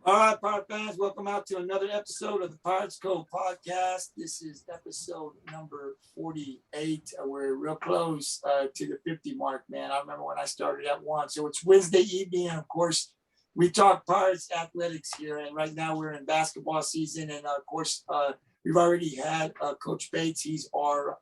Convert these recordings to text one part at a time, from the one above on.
All right, Pirate fans, welcome out to another episode of the Pirates Cove podcast. This is episode number 48. We're real close to the 50 mark, man. I remember when I started at 1. So it's Wednesday evening, and of course, we talk Pirates athletics here. And right now we're in basketball season. And of course, we've already had Coach Bates. He's our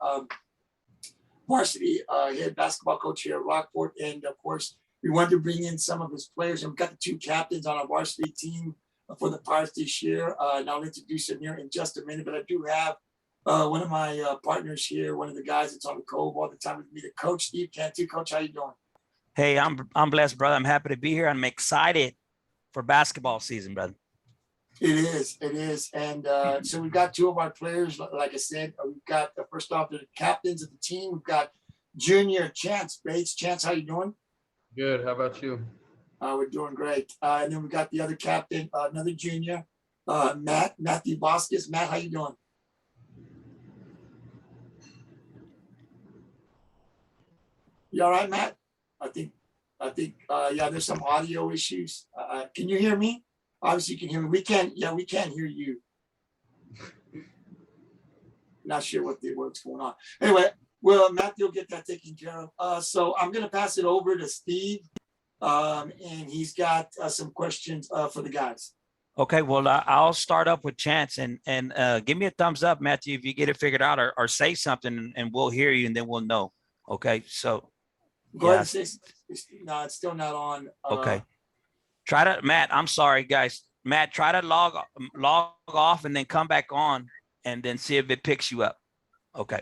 varsity head basketball coach here at Rockport. And of course, we wanted to bring in some of his players, and we've got the 2 captains on our varsity team for the Pirates this year. And I'll introduce them here in just a minute, but I do have one of my partners here, one of the guys that's on the Cove all the time with me, the coach, Steve Cantu. Coach, how you doing? Hey, I'm blessed, brother. I'm happy to be here. I'm excited for basketball season, brother. It is. And so we've got 2 of our players. Like I said, we've got, first off, the captains of the team. We've got junior Chance Bates. Chance, how you doing? Good. How about you? We're doing great. And then we got the other captain, another junior, Mathew Vasquez. Matt, how you doing? You all right, Matt? I think, yeah, there's some audio issues. Can you hear me? Obviously, you can hear me. We can't hear you. Not sure what's going on. Anyway, well, Matthew will get that taken care of. So I'm going to pass it over to Steve, and he's got some questions for the guys. Okay, well, I'll start up with Chance and give me a thumbs up, Matthew, if you get it figured out, or say something, and we'll hear you, and then we'll know. Okay, so go ahead and say. No, it's still not on. Okay, try to, Matt. I'm sorry, guys. Matt, try to log off and then come back on, and then see if it picks you up. Okay.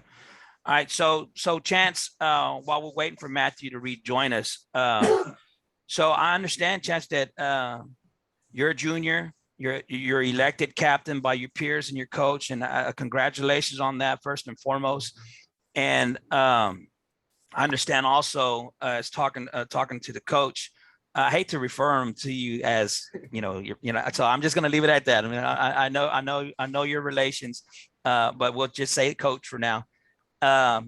All right, so Chance, while we're waiting for Matthew to rejoin us, so I understand, Chance, that you're a junior, you're elected captain by your peers and your coach, and congratulations on that first and foremost. And I understand also, as talking to the coach, I hate to refer him to you as so I'm just going to leave it at that. I mean, I know your relations, but we'll just say coach for now. That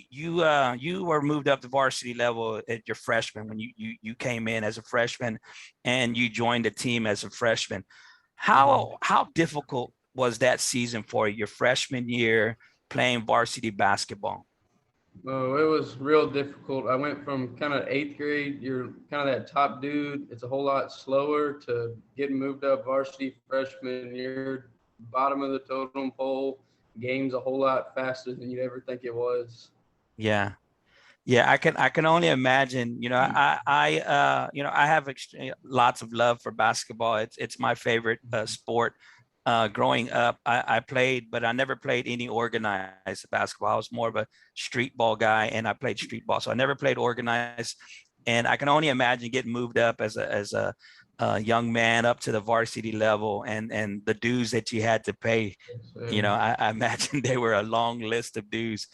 you were moved up to varsity level at your freshman when you came in as a freshman, and you joined the team as a freshman. How difficult was that season for you, your freshman year playing varsity basketball? Oh, it was real difficult. I went from kind of 8th grade, you're kind of that top dude. It's a whole lot slower to getting moved up varsity freshman year, bottom of the totem pole. Game's a whole lot faster than you'd ever think it was. Yeah, I can only imagine. I have lots of love for basketball. It's my favorite sport. Growing up, I played, but I never played any organized basketball. I was more of a street ball guy, and I played street ball, so I never played organized. And I can only imagine getting moved up as a young man up to the varsity level, and the dues that you had to pay. I imagine they were a long list of dues.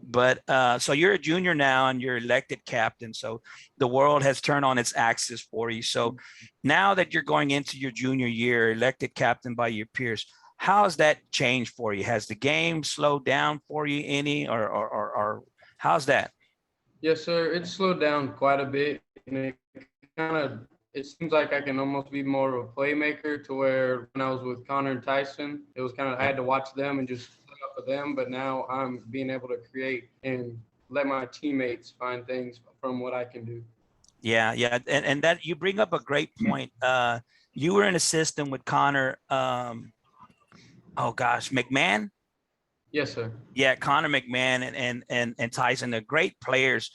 But so you're a junior now, and you're elected captain. So the world has turned on its axis for you. So now that you're going into your junior year, elected captain by your peers, how has that changed for you? Has the game slowed down for you any, or how's that? Yes, sir. It's slowed down quite a bit, and it seems like I can almost be more of a playmaker, to where when I was with Connor and Tyson, it was kind of, I had to watch them and just play off of them. But now I'm being able to create and let my teammates find things from what I can do. Yeah. And that, you bring up a great point. You were in a system with Connor, McMahon. Yes, sir. Yeah, Connor McMahon and Tyson, they're great players.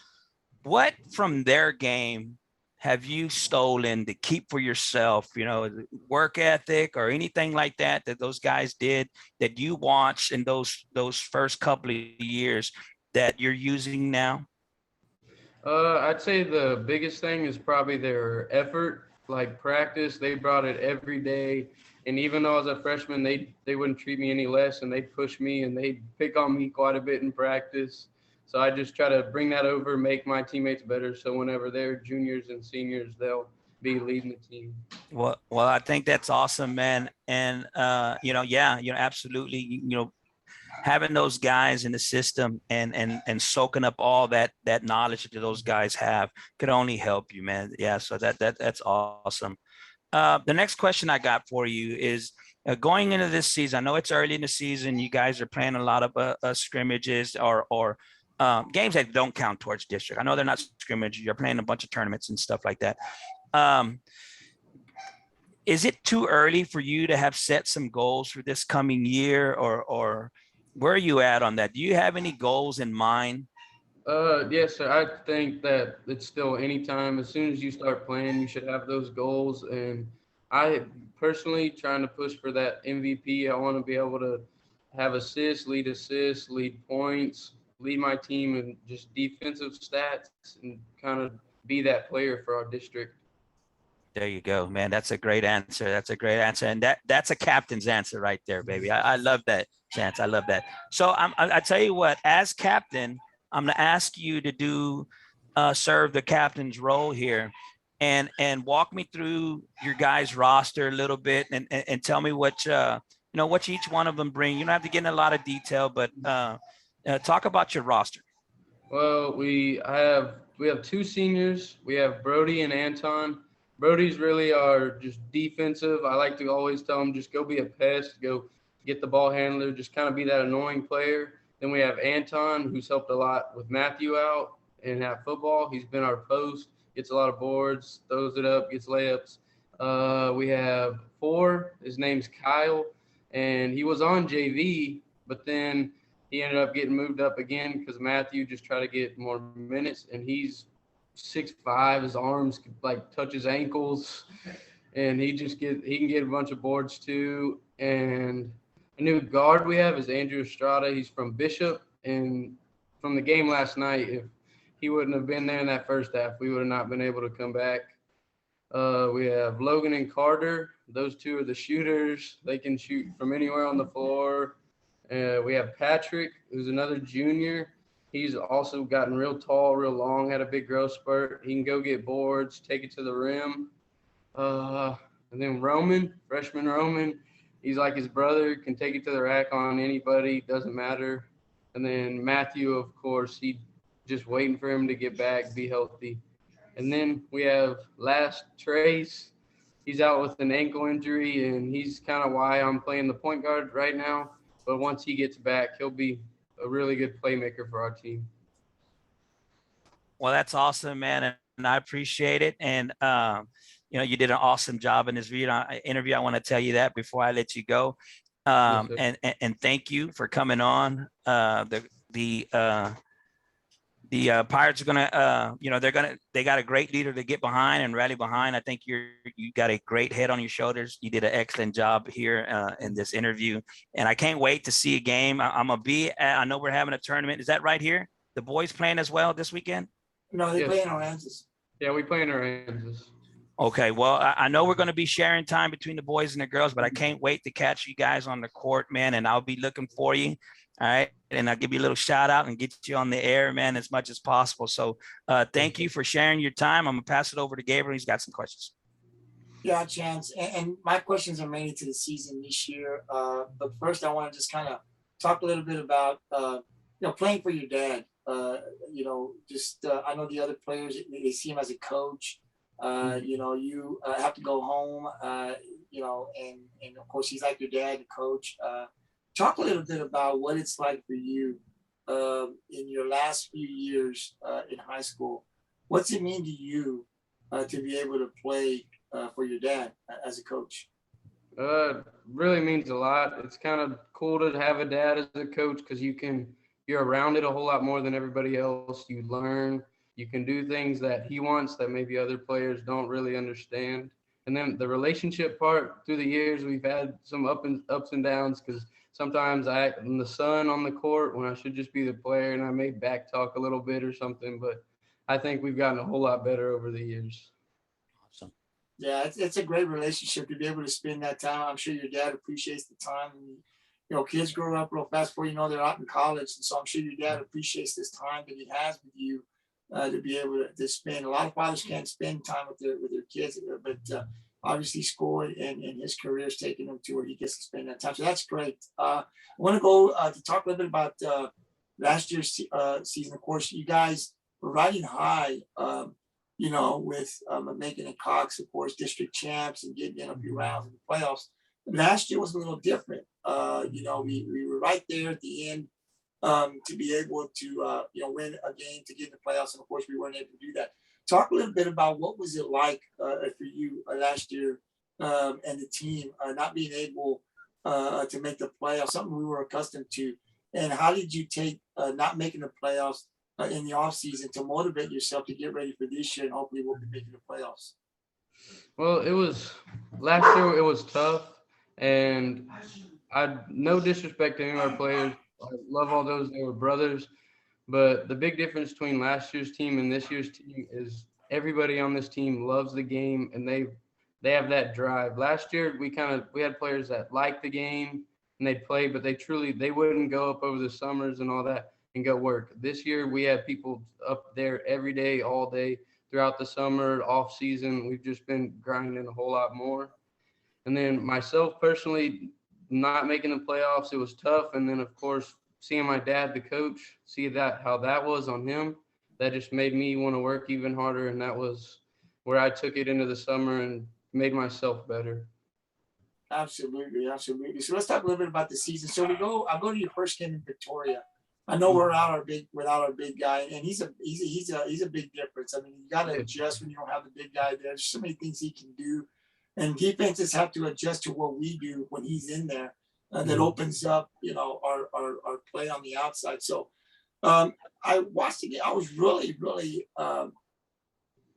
What from their game have you stolen to keep for yourself? Work ethic or anything like that those guys did that you watched in those first couple of years that you're using now? I'd say the biggest thing is probably their effort, like practice. They brought it every day. And even though I was a freshman, they wouldn't treat me any less, and they'd push me and they'd pick on me quite a bit in practice. So I just try to bring that over, make my teammates better. So whenever they're juniors and seniors, they'll be leading the team. Well, I think that's awesome, man. And, absolutely, having those guys in the system and soaking up all that knowledge that those guys have could only help you, man. Yeah. So that's awesome. The next question I got for you is going into this season. I know it's early in the season. You guys are playing a lot of scrimmages or games that don't count towards district. I know they're not scrimmages. You're playing a bunch of tournaments and stuff like that. Is it too early for you to have set some goals for this coming year, or where are you at on that? Do you have any goals in mind? Yes, sir. I think that it's still anytime. As soon as you start playing, you should have those goals. And I personally trying to push for that MVP. I want to be able to have assists, lead points, lead my team in just defensive stats, and kind of be that player for our district. There you go, man. That's a great answer. That's a great answer. And that's a captain's answer right there, baby. I love that, Chance. I love that. So I tell you what, as captain, I'm going to ask you to serve the captain's role here and walk me through your guys' roster a little bit and tell me what each one of them bring. You don't have to get in a lot of detail, but talk about your roster. Well, we have two seniors. We have Brody and Anton. Brody's really our just defensive. I like to always tell him, just go be a pest, go get the ball handler, just kind of be that annoying player. Then we have Anton, who's helped a lot with Matthew out and at football. He's been our post, gets a lot of boards, throws it up, gets layups. We have 4. His name's Kyle, and he was on JV, but then he ended up getting moved up again because Matthew just tried to get more minutes, and he's 6'5". His arms could like touch his ankles, and he can get a bunch of boards too. And a new guard we have is Andrew Estrada. He's from Bishop, and from the game last night, if he wouldn't have been there in that first half, we would have not been able to come back. We have Logan and Carter. Those two are the shooters. They can shoot from anywhere on the floor. We have Patrick, who's another junior. He's also gotten real tall, real long, had a big growth spurt. He can go get boards, take it to the rim. And then Roman, freshman Roman, he's like his brother, can take it to the rack on anybody, doesn't matter. And then Matthew, of course, he just waiting for him to get back, be healthy. And then we have last Trace. He's out with an ankle injury, and he's kind of why I'm playing the point guard right now. But once he gets back, he'll be a really good playmaker for our team. Well, that's awesome, man. And I appreciate it. And, you did an awesome job in this interview. I want to tell you that before I let you go. Yes, and thank you for coming on. The Pirates are they got a great leader to get behind and rally behind. I think you got a great head on your shoulders. You did an excellent job here in this interview, and I can't wait to see a game. I know we're having a tournament. Is that right here? The boys playing as well this weekend? No, they're playing Aransas. Yeah, we play in Aransas. Okay, well, I know we're going to be sharing time between the boys and the girls, but I can't wait to catch you guys on the court, man, and I'll be looking for you. All right. And I'll give you a little shout out and get you on the air, man, as much as possible. So thank you for sharing your time. I'm going to pass it over to Gabriel. He's got some questions. Yeah, Chance. And my questions are mainly to the season this year. But first, I want to just kind of talk a little bit about, playing for your dad. I know the other players, they see him as a coach. You have to go home, and of course, he's like your dad, the coach. Talk a little bit about what it's like for you in your last few years in high school. What's it mean to you to be able to play for your dad as a coach? Really means a lot. It's kind of cool to have a dad as a coach because you're around it a whole lot more than everybody else. You learn, you can do things that he wants that maybe other players don't really understand. And then the relationship part, through the years, we've had some ups and downs because sometimes I'm the son on the court when I should just be the player, and I may back talk a little bit or something, but I think we've gotten a whole lot better over the years. Awesome. Yeah, it's a great relationship to be able to spend that time. I'm sure your dad appreciates the time. And, kids grow up real fast before they're out in college, and so I'm sure your dad appreciates this time that he has with you to be able to spend. A lot of fathers can't spend time with their kids, but obviously school and his career is taking him to where he gets to spend that time. So that's great. I want to go to talk a little bit about last year's season. Of course, you guys were riding high with Macon and Cox, of course, district champs and getting in a few rounds in the playoffs. Last year was a little different. We were right there at the end to be able to, win a game to get in the playoffs. And of course, we weren't able to do that. Talk a little bit about what was it like for you last year and the team not being able to make the playoffs, something we were accustomed to. And how did you take not making the playoffs in the offseason to motivate yourself to get ready for this year, and hopefully we'll be making the playoffs? Well, last year it was tough, and no disrespect to any of our players. I love all those. They were brothers. But the big difference between last year's team and this year's team is everybody on this team loves the game, and they have that drive. Last year we had players that liked the game and they'd play, but they wouldn't go up over the summers and all that and go work. This year we had people up there every day, all day throughout the summer, off season. We've just been grinding a whole lot more. And then myself personally, not making the playoffs, it was tough. And then of course, seeing my dad, the coach, how that was on him, that just made me want to work even harder. And that was where I took it into the summer and made myself better. Absolutely. So let's talk a little bit about the season. So I'll go to your first game in Victoria. I know we're without our big guy, and he's a big difference. I mean, you got to adjust when you don't have the big guy there. There's so many things he can do, and defenses have to adjust to what we do when he's in there. That opens up, our play on the outside. So I watched the game. I was really, really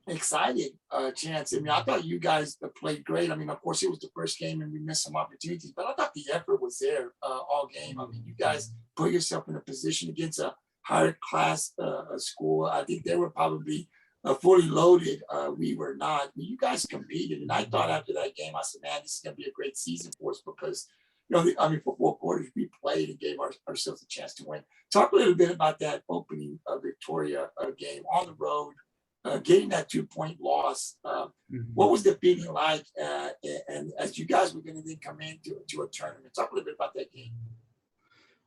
excited, Chance. I mean, I thought you guys played great. I mean, of course, it was the first game and we missed some opportunities, but I thought the effort was there all game. I mean, you guys put yourself in a position against a higher class school. I think they were probably fully loaded. We were not. I mean, you guys competed, and I thought after that game, I said, man, this is going to be a great season for us because, for 4 quarters, we played and gave ourselves a chance to win. Talk a little bit about that opening Victoria game on the road. Getting that 2-point loss, what was the feeling like? And as you guys were going to then come into a tournament, talk a little bit about that game.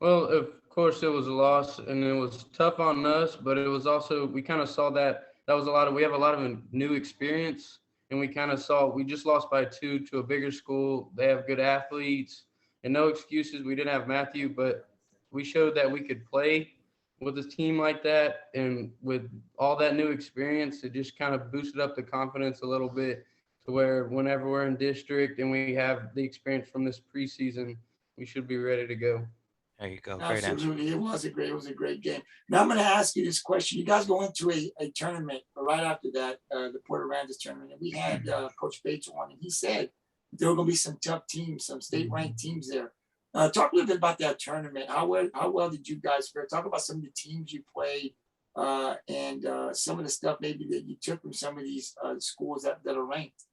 Well, of course, it was a loss, and it was tough on us, but it was also, we kind of saw that was we have a lot of new experience, and we kind of saw, we just lost by 2 to a bigger school. They have good athletes, and no excuses. We didn't have Mathew, but we showed that we could play with a team like that, and with all that new experience, it just kind of boosted up the confidence a little bit to where whenever we're in district and we have the experience from this preseason, we should be ready to go. There you go. Great Absolutely. answer. It was a great game. Now I'm going to ask you this question. You guys go into a tournament right after that, the Port Aransas tournament, and we had Coach Bates on, and he said there were going to be some tough teams, some state-ranked teams there. Talk a little bit about that tournament. How well did you guys fare? Talk about some of the teams you played and some of the stuff maybe that you took from some of these schools that are ranked.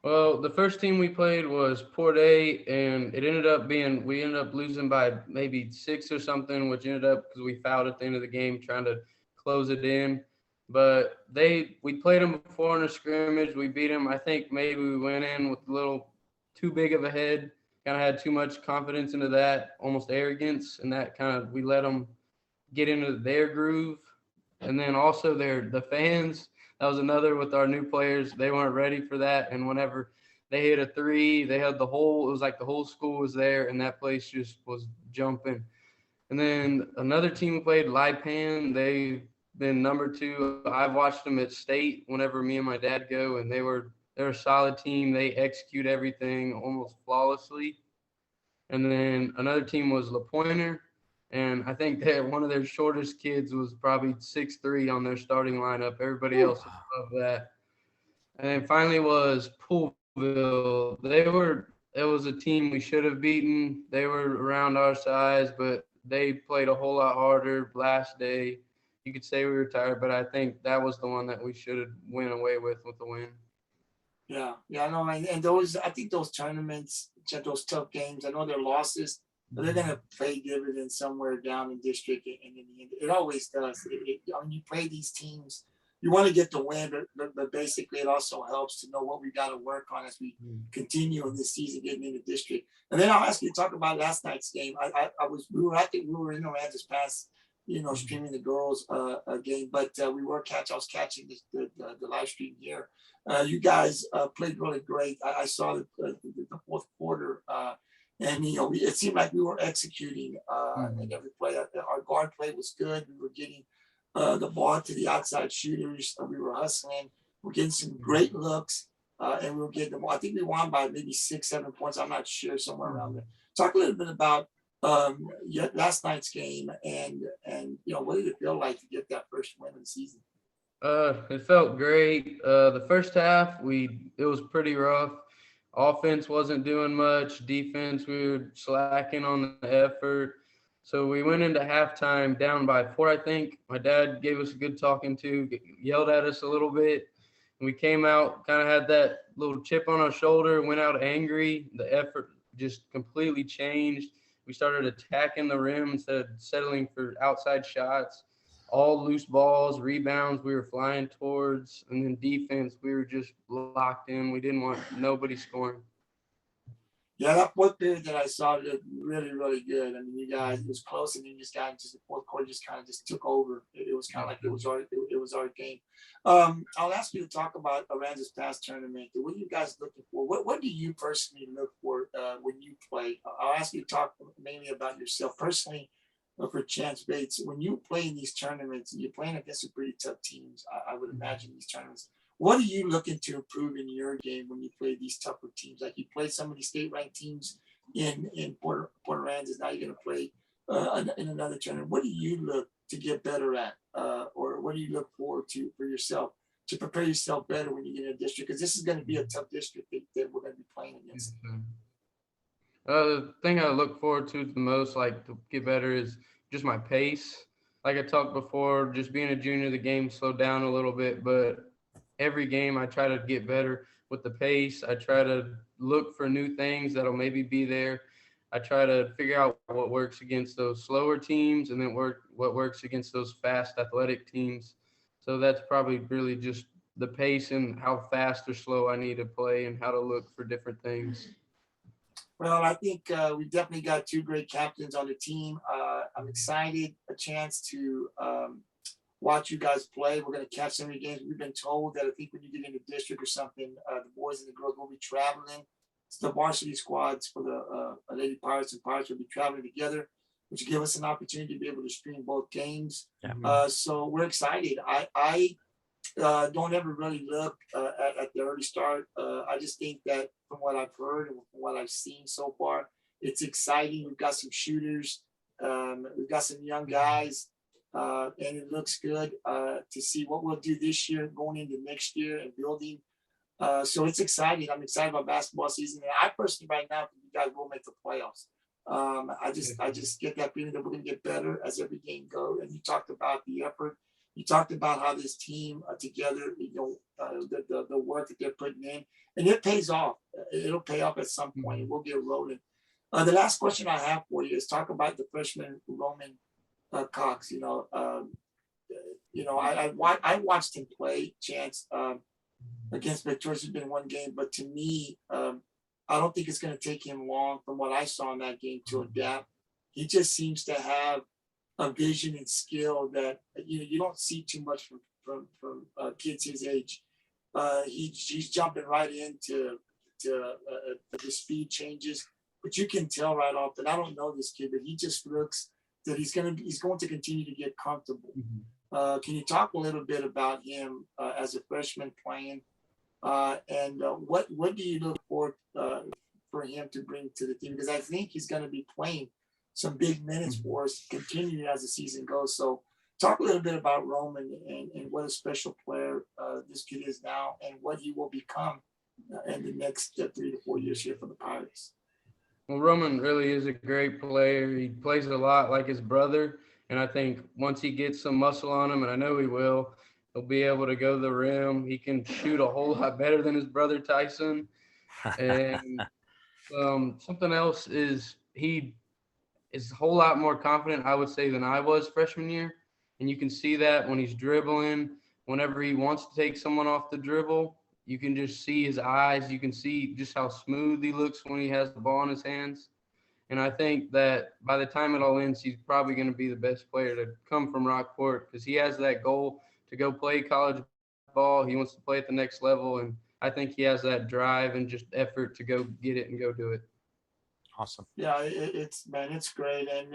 Well, the first team we played was Port A, and we ended up losing by maybe 6 or something, which ended up because we fouled at the end of the game trying to close it in. But we played them before in a scrimmage. We beat them. I think maybe we went in with a little too big of a head. Kind of had too much confidence into that, almost arrogance, and that we let them get into their groove. And then also the fans, that was another with our new players. They weren't ready for that. And whenever they hit a 3, it was like the whole school was there, and that place just was jumping. And then another team we played, Lipan, they've been number 2. I've watched them at state whenever me and my dad go, and they're a solid team. They execute everything almost flawlessly. And then another team was La Pointer, and I think that one of their shortest kids was probably 6'3" on their starting lineup. Everybody else was above that. And then finally was Poolville. It was a team we should have beaten. They were around our size, but they played a whole lot harder last day. You could say we were tired, but I think that was the one that we should have went away with the win. Yeah, I know, and I think those tournaments, those tough games, I know they're losses, but they're gonna pay dividends somewhere down in district, and in the end, it always does. You play these teams, you want to get the win, but basically it also helps to know what we got to work on as we continue in this season getting into district. And then I'll ask you to talk about last night's game. We were in Aransas past streaming the girls game. But I was catching the live stream here. You guys played really great. I saw the fourth quarter, and it seemed like we were executing in every play. Our guard play was good. We were getting the ball to the outside shooters. We were hustling. We're getting some great looks, and we were getting them. I think we won by maybe 6-7 points. I'm not sure, somewhere around there. Talk a little bit about last night's game, and what did it feel like to get that first win of the season? It felt great. The first half, it was pretty rough. Offense wasn't doing much. Defense, we were slacking on the effort. So we went into halftime down by 4, I think. My dad gave us a good talking to, yelled at us a little bit. And we came out, kind of had that little chip on our shoulder, went out angry. The effort just completely changed. We started attacking the rim instead of settling for outside shots. All loose balls, rebounds we were flying towards, and then defense, we were just locked in. We didn't want nobody scoring. Yeah, that fourth period that I saw looked really, really good. I mean, you guys, it was close, and then you got into the fourth quarter, just kind of just took over. It was kind of like it was our game. I'll ask you to talk about Aranza's past tournament. What are you guys looking for? What do you personally look for when you play? I'll ask you to talk mainly about yourself personally. For Chance Bates, when you play in these tournaments, and you're playing against some pretty tough teams, I would imagine these tournaments. What are you looking to improve in your game when you play these tougher teams? Like you play some of these state-ranked teams in Port Aransas, now you're going to play in another tournament. What do you look to get better at, or what do you look forward to for yourself to prepare yourself better when you get in a district? Because this is going to be a tough district that we're going to be playing against. The thing I look forward to the most, like to get better, is just my pace. Like I talked before, just being a junior, the game slowed down a little bit, but every game I try to get better with the pace. I try to look for new things that'll maybe be there. I try to figure out what works against those slower teams, and then what works against those fast athletic teams. So that's probably really just the pace and how fast or slow I need to play and how to look for different things. Well, I think we've definitely got two great captains on the team. I'm excited, a chance to watch you guys play. We're going to catch some of your games. We've been told that I think when you get into district or something, the boys and the girls will be traveling. So the varsity squads for the Lady Pirates and Pirates will be traveling together, which will give us an opportunity to be able to stream both games. Yeah. So we're excited. I don't ever really look at the early start. I just think that from what I've heard and from what I've seen so far, it's exciting. We've got some shooters. We've got some young guys. And it looks good to see what we'll do this year, going into next year and building. So it's exciting. I'm excited about basketball season. And I personally right now think you guys will make the playoffs. I just get that feeling that we're going to get better as every game goes. And you talked about the effort. You talked about how this team together, the work that they're putting in, and it pays off. It'll pay off at some point. We'll get rolling. The last question I have for you is talk about the freshman Roman Cox. I watched him play, Chance, against Victoria. It's been one game, but to me, I don't think it's going to take him long from what I saw in that game to adapt. He just seems to have a vision and skill that you don't see too much from kids his age. He's jumping right into the speed changes, but you can tell right off that I don't know this kid, but he just looks that he's going to continue to get comfortable. Can you talk a little bit about him as a freshman playing, and what do you look for him to bring to the team? Because I think he's going to be playing some big minutes for us, continuing as the season goes. So talk a little bit about Roman and what a special player this kid is now and what he will become in the next 3 to 4 years here for the Pirates. Well, Roman really is a great player. He plays a lot like his brother. And I think once he gets some muscle on him, and I know he will, he'll be able to go to the rim. He can shoot a whole lot better than his brother Tyson. And something else is he is a whole lot more confident, I would say, than I was freshman year. And you can see that when he's dribbling, whenever he wants to take someone off the dribble, you can just see his eyes. You can see just how smooth he looks when he has the ball in his hands. And I think that by the time it all ends, he's probably going to be the best player to come from Rockport because he has that goal to go play college ball. He wants to play at the next level. And I think he has that drive and just effort to go get it and go do it. Awesome. Yeah, it's great, and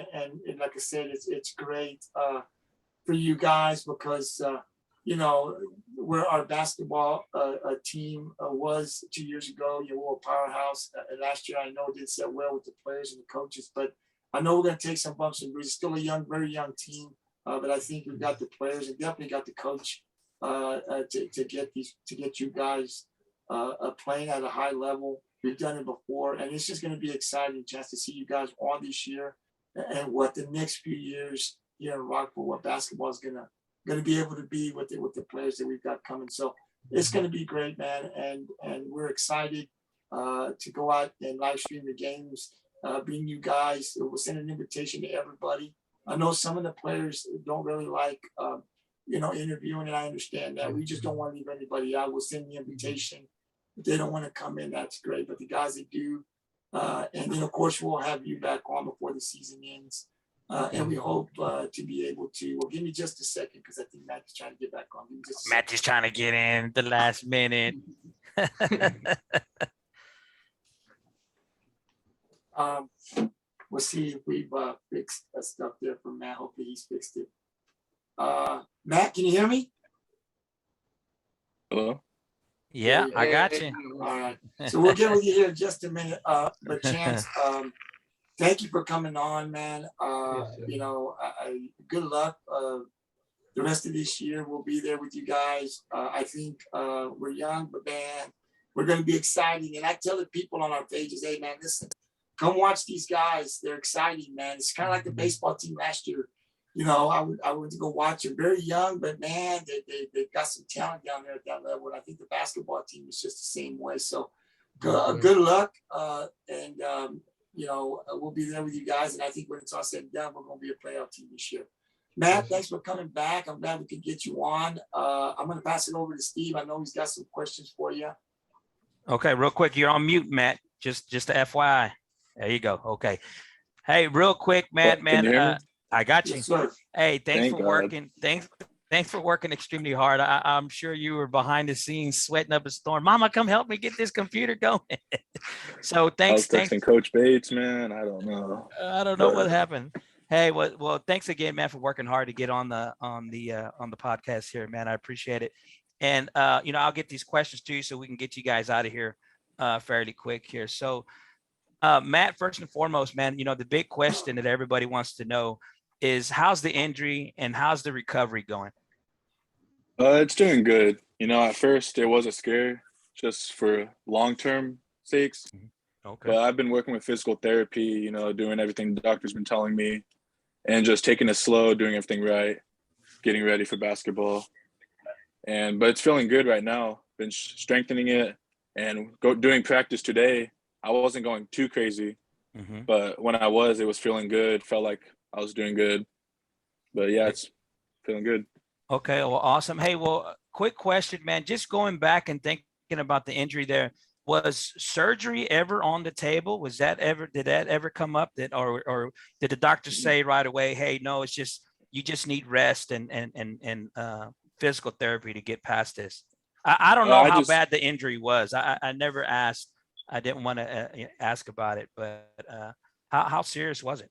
like I said, it's great for you guys because where our basketball team was 2 years ago, we were a powerhouse. Last year, I know it did set well with the players and the coaches, but I know we're going to take some bumps and bruises. Still a very young team, but I think we've got the players and definitely got the coach to get you guys playing at a high level. We've done it before, and it's just going to be an exciting chance to see you guys on this year and what the next few years here in Rockport, what basketball is going to be able to be with the players that we've got coming. So it's going to be great, man, and we're excited to go out and live stream the games, bring you guys. We'll send an invitation to everybody. I know some of the players don't really like interviewing, and I understand that. We just don't want to leave anybody out. We'll send the invitation. If they don't want to come in, that's great. But the guys that do, and then of course we'll have you back on before the season ends. And we hope to be able to. Well, give me just a second because I think Matt's trying to get back on. Matt is trying to get in the last minute. We'll see if we've fixed stuff there for Matt. Hopefully he's fixed it. Matt, can you hear me? Hello? Yeah, I got you. All right. So we'll get with you here in just a minute. But Chance, thank you for coming on, man. Good luck. The rest of this year, we'll be there with you guys. I think we're young, but man, we're going to be exciting. And I tell the people on our pages, hey, man, listen, come watch these guys. They're exciting, man. It's kind of like the baseball team last year. I went to go watch them. Very young, but man, they've got some talent down there at that level. And I think the basketball team is just the same way. So good luck. And we'll be there with you guys. And I think when it's all said and done, we're going to be a playoff team this year. Matt, thanks for coming back. I'm glad we could get you on. I'm going to pass it over to Steve. I know he's got some questions for you. Okay, real quick. You're on mute, Matt. Just a FYI. There you go. Okay. Hey, real quick, Matt, man. I got you. Yes, sir. Hey, thanks Thank for God. working. Thanks for working extremely hard. I'm sure you were behind the scenes sweating up a storm. Mama, come help me get this computer going. So thanks. I was texting Coach Bates, man. I don't know. I don't know what happened. Hey, well, thanks again, man, for working hard to get on the podcast here, man. I appreciate it. And I'll get these questions to you so we can get you guys out of here fairly quick here. So, Matt, first and foremost, man, the big question that everybody wants to know is how's the injury and how's the recovery going? It's doing good. At first it was a scare just for long-term sakes. Okay. But I've been working with physical therapy, doing everything the doctor's been telling me and just taking it slow, doing everything right, getting ready for basketball. But it's feeling good right now. Been strengthening it and doing practice today. I wasn't going too crazy, but when I was, it was feeling good. Felt like I was doing good. But yeah, it's feeling good. Okay, well, awesome. Hey, well, quick question, man. Just going back and thinking about the injury there, was surgery ever on the table? Did that ever come up or did the doctor say right away, hey, no, it's just, you just need rest and physical therapy to get past this? I don't know how bad the injury was. I never asked. I didn't want to ask about it, but how serious was it?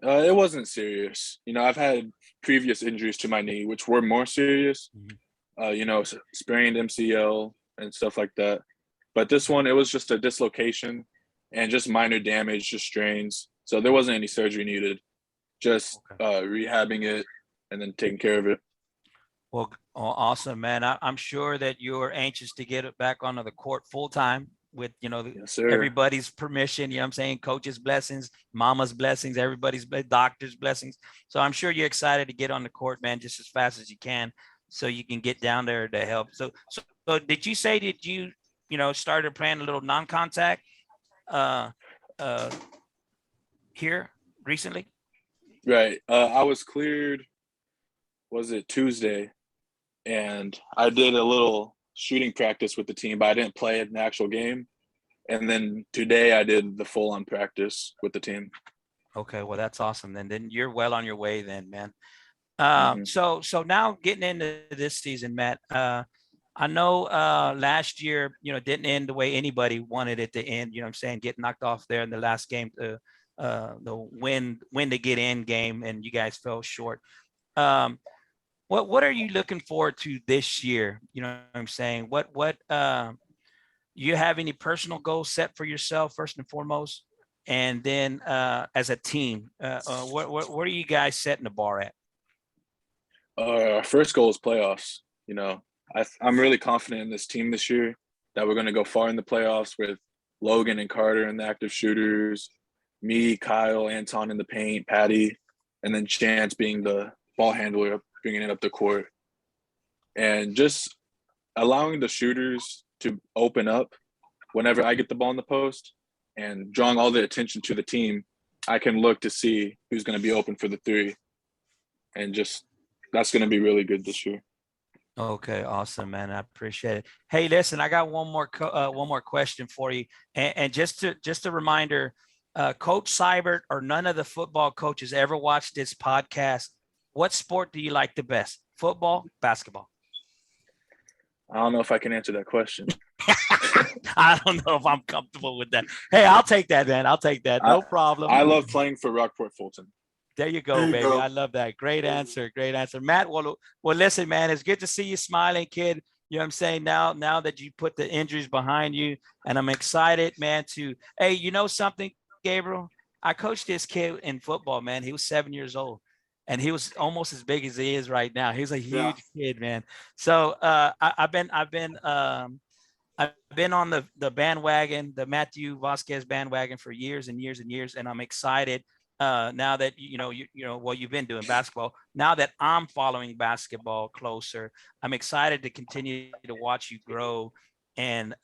It wasn't serious. I've had previous injuries to my knee, which were more serious, sprained MCL and stuff like that. But this one, it was just a dislocation and just minor damage, just strains. So there wasn't any surgery needed, just rehabbing it and then taking care of it. Well, awesome, man. I'm sure that you're anxious to get it back onto the court full time with, Yes, everybody's permission, I'm saying, coach's blessings, mama's blessings, everybody's doctor's blessings. So I'm sure you're excited to get on the court, man, just as fast as you can so you can get down there to help. So did you say, started playing a little non-contact here recently? Right. I was cleared, was it Tuesday? And I did a little shooting practice with the team, but I didn't play in the actual game. And then today I did the full on practice with the team. Okay, well, that's awesome. Then you're well on your way then, man. Mhm. So now getting into this season, Matt, I know last year, didn't end the way anybody wanted it to end, you know what I'm saying? Get knocked off there in the last game, the win to get in game, and you guys fell short. What are you looking forward to this year? You know what I'm saying? What you have any personal goals set for yourself first and foremost? And then as a team, what are you guys setting the bar at? Our first goal is playoffs. I'm really confident in this team this year that we're going to go far in the playoffs with Logan and Carter in the active shooters, me, Kyle, Anton in the paint, Patty, and then Chance being the ball handler, bringing it up the court. And just allowing the shooters to open up whenever I get the ball in the post and drawing all the attention to the team, I can look to see who's going to be open for the three. And just that's going to be really good this year. Okay, awesome, man. I appreciate it. Hey, listen, I got one more question for you, and just a reminder, Coach Seibert or none of the football coaches ever watched this podcast. What sport do you like the best? Football, basketball? I don't know if I can answer that question. I don't know if I'm comfortable with that. Hey, I'll take that, man. I'll take that. No problem. I love playing for Rockport-Fulton. There you go, baby. I love that. Great answer. Great answer. Matt, well, listen, man, it's good to see you smiling, kid. You know what I'm saying? Now that you put the injuries behind you, and I'm excited, man, hey, you know something, Gabriel? I coached this kid in football, man. He was 7 years old, and he was almost as big as he is right now. He's a huge kid, man. So I've been on the bandwagon, the Mathew Vasquez bandwagon for years and years and years, and I'm excited. Now that you've been doing basketball. Now that I'm following basketball closer, I'm excited to continue to watch you grow, and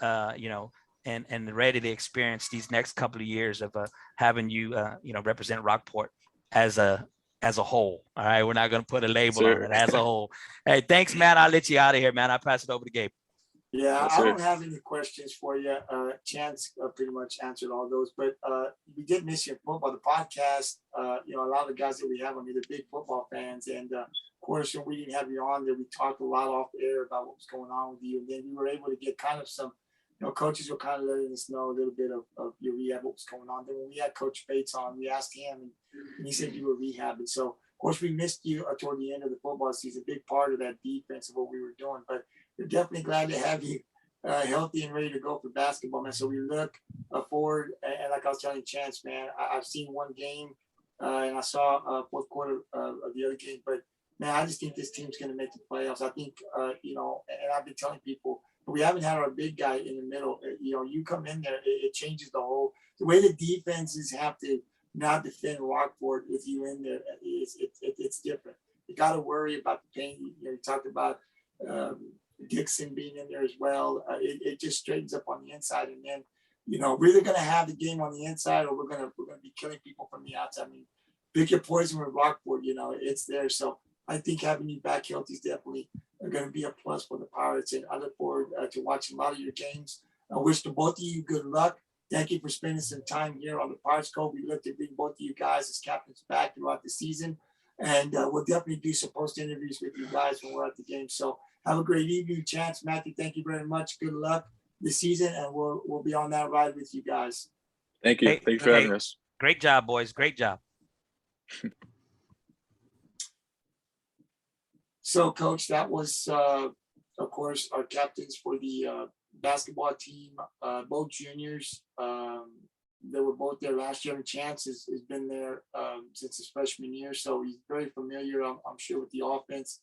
and ready to experience these next couple of years of having you represent Rockport as a whole. All right, we're not going to put a label on it, as a whole. Hey, thanks, man. I'll let you out of here, man. I'll pass it over to Gabe. Yeah, I don't have any questions for you. Chance pretty much answered all those, but we did miss your football. The podcast, a lot of the guys that we have on here, they're big football fans. And of course, when we didn't have you on there, we talked a lot off air about what was going on with you. And then we were able to get kind of some, coaches were kind of letting us know a little bit of your rehab, what was going on. Then when we had Coach Bates on, we asked him, and he said you were rehabbing. So, of course, we missed you toward the end of the football season, a big part of that defense of what we were doing. But we're definitely glad to have you healthy and ready to go for basketball, man. So we look forward, and like I was telling Chance, man, I've seen one game, and I saw fourth quarter of the other game, but man, I just think this team's going to make the playoffs. I think, and I've been telling people, we haven't had our big guy in the middle. You come in there, it changes the way the defenses have to not defend Rockport with you in there. It's different. You got to worry about the paint. You talked about Dixon being in there as well. It just straightens up on the inside, and then we're either going to have the game on the inside, or we're going to be killing people from the outside. I mean, pick your poison with Rockport. It's there. So I think having you back healthy is definitely going to be a plus for the Pirates, and I look forward to watching a lot of your games. I wish the both of you good luck. Thank you for spending some time here on the Pirates Cove. We look to bring both of you guys as captains back throughout the season, and we'll definitely do some post interviews with you guys when we're at the game. So have a great evening, Chance. Matthew, thank you very much. Good luck this season, and we'll be on that ride with you guys. Thank you. Thank you for having us. Great job, boys. Great job. So, Coach, that was, of course, our captains for the basketball team, both juniors. They were both there last year, and Chance has been there since his freshman year, so he's very familiar, I'm sure, with the offense.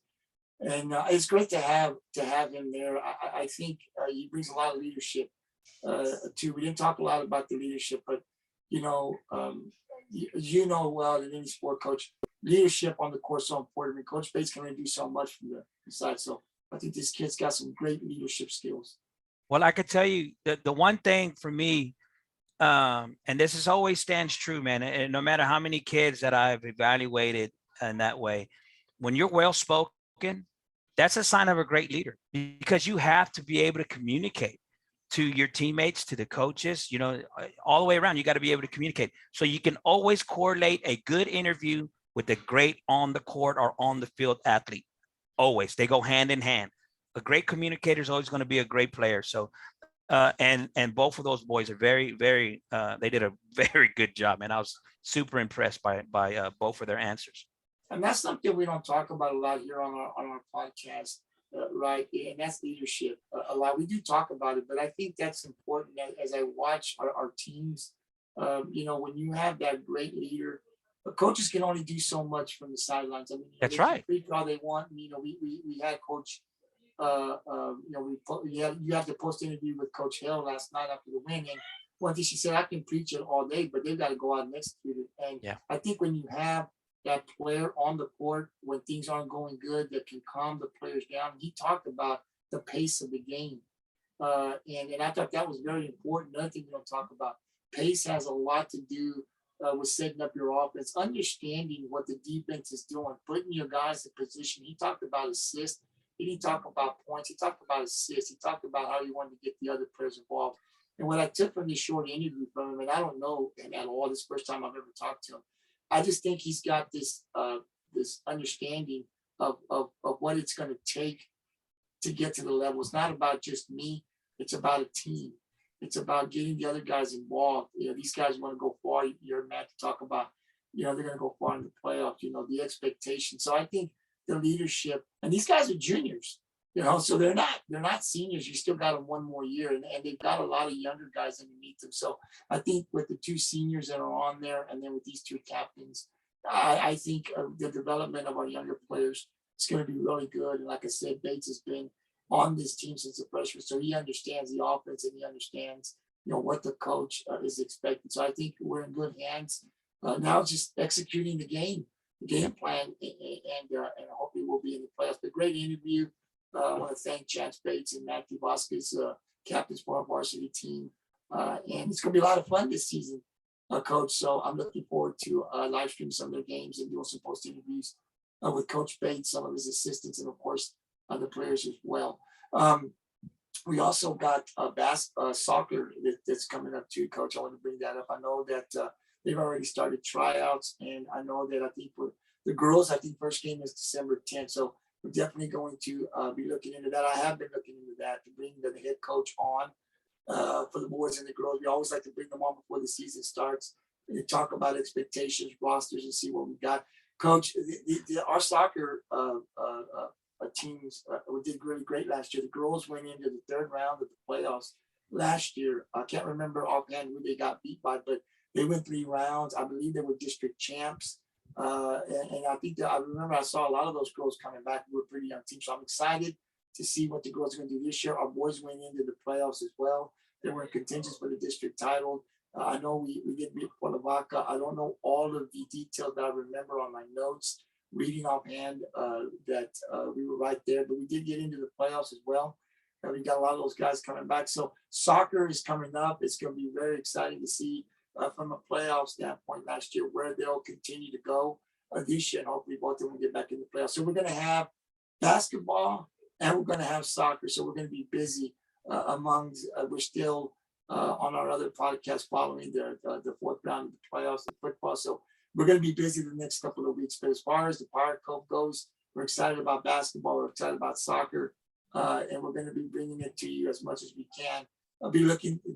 And it's great to have him there. I think he brings a lot of leadership too. We didn't talk a lot about the leadership, but well in any sport, Coach, leadership on the court is so important. I mean, Coach Bates can only do so much from the side. So I think this kid's got some great leadership skills. Well, I could tell you that the one thing for me, and this is always stands true, man. And no matter how many kids that I've evaluated in that way, when you're well spoken, that's a sign of a great leader, because you have to be able to communicate. to your teammates, to the coaches, all the way around. You got to be able to communicate. So you can always correlate a good interview with a great on the court or on the field athlete. Always. They go hand in hand. A great communicator is always going to be a great player. So, and both of those boys are very, very, they did a very good job. And I was super impressed by both of their answers. And that's something we don't talk about a lot here on our podcast, right? And that's leadership a lot. We do talk about it, but I think that's important as I watch our teams. When you have that great leader, the coaches can only do so much from the sidelines. I mean, that's they right. Can all they want. We had Coach. You have to post interview with Coach Hill last night after the win, and one thing she said, I can preach it all day, but they've got to go out and execute it. And yeah. I think when you have that player on the court when things aren't going good that can calm the players down. He talked about the pace of the game. And I thought that was very important. Another thing we don't talk about, pace has a lot to do with setting up your offense, understanding what the defense is doing, putting your guys in position. He talked about assists. He didn't talk about points. He talked about assists. He talked about how he wanted to get the other players involved. And what I took from this short interview from him, and I don't know him at all, this first time I've ever talked to him, I just think he's got this this understanding of what it's going to take to get to the level. It's not about just me. It's about a team. It's about getting the other guys involved. These guys want to go far. You heard Matt talk about, they're going to go far in the playoffs, the expectation. So I think the leadership, and these guys are juniors, so they're not seniors. You still got them one more year, and they've got a lot of younger guys underneath them. So I think with the two seniors that are on there, and then with these two captains, I think the development of our younger players is going to be really good. And like I said, Bates has been on this team since a freshman, so he understands the offense and he understands, what the coach is expecting. So I think we're in good hands. Now just executing the game plan, and hopefully we'll be in the playoffs. But great interview. I want to thank Chance Bates and Mathew Vasquez, captains for our varsity team. And it's going to be a lot of fun this season, Coach. So I'm looking forward to live streaming some of their games and doing some post interviews with Coach Bates, some of his assistants, and of course, the players as well. We also got soccer that's coming up too, Coach. I want to bring that up. I know that they've already started tryouts, and I know that I think for the girls, first game is December 10th. So we're definitely going to be looking into that. I have been looking into that to bring the head coach on for the boys and the girls. We always like to bring them on before the season starts and talk about expectations, rosters, and see what we got. Coach, our soccer teams we did really great last year. The girls went into the third round of the playoffs last year. I can't remember offhand who they got beat by, but they went 3 rounds. I believe they were district champs. And I think that I remember I saw a lot of those girls coming back. We were a pretty young team. So I'm excited to see what the girls are going to do this year. Our boys went into the playoffs as well. They were in contention for the district title. I know we did beat Cuernavaca. I don't know all of the details that I remember on my notes, reading offhand that we were right there, but we did get into the playoffs as well. And we got a lot of those guys coming back. So soccer is coming up. It's going to be very exciting to see from a playoff standpoint last year where they'll continue to go this year. And hopefully both of them will get back in the playoffs. So we're going to have basketball and we're going to have soccer. So we're going to be busy we're still on our other podcast following the fourth round of the playoffs in football. So we're going to be busy the next couple of weeks. But as far as the Pirate Cove goes, we're excited about basketball. We're excited about soccer. And we're going to be bringing it to you as much as we can. I'll be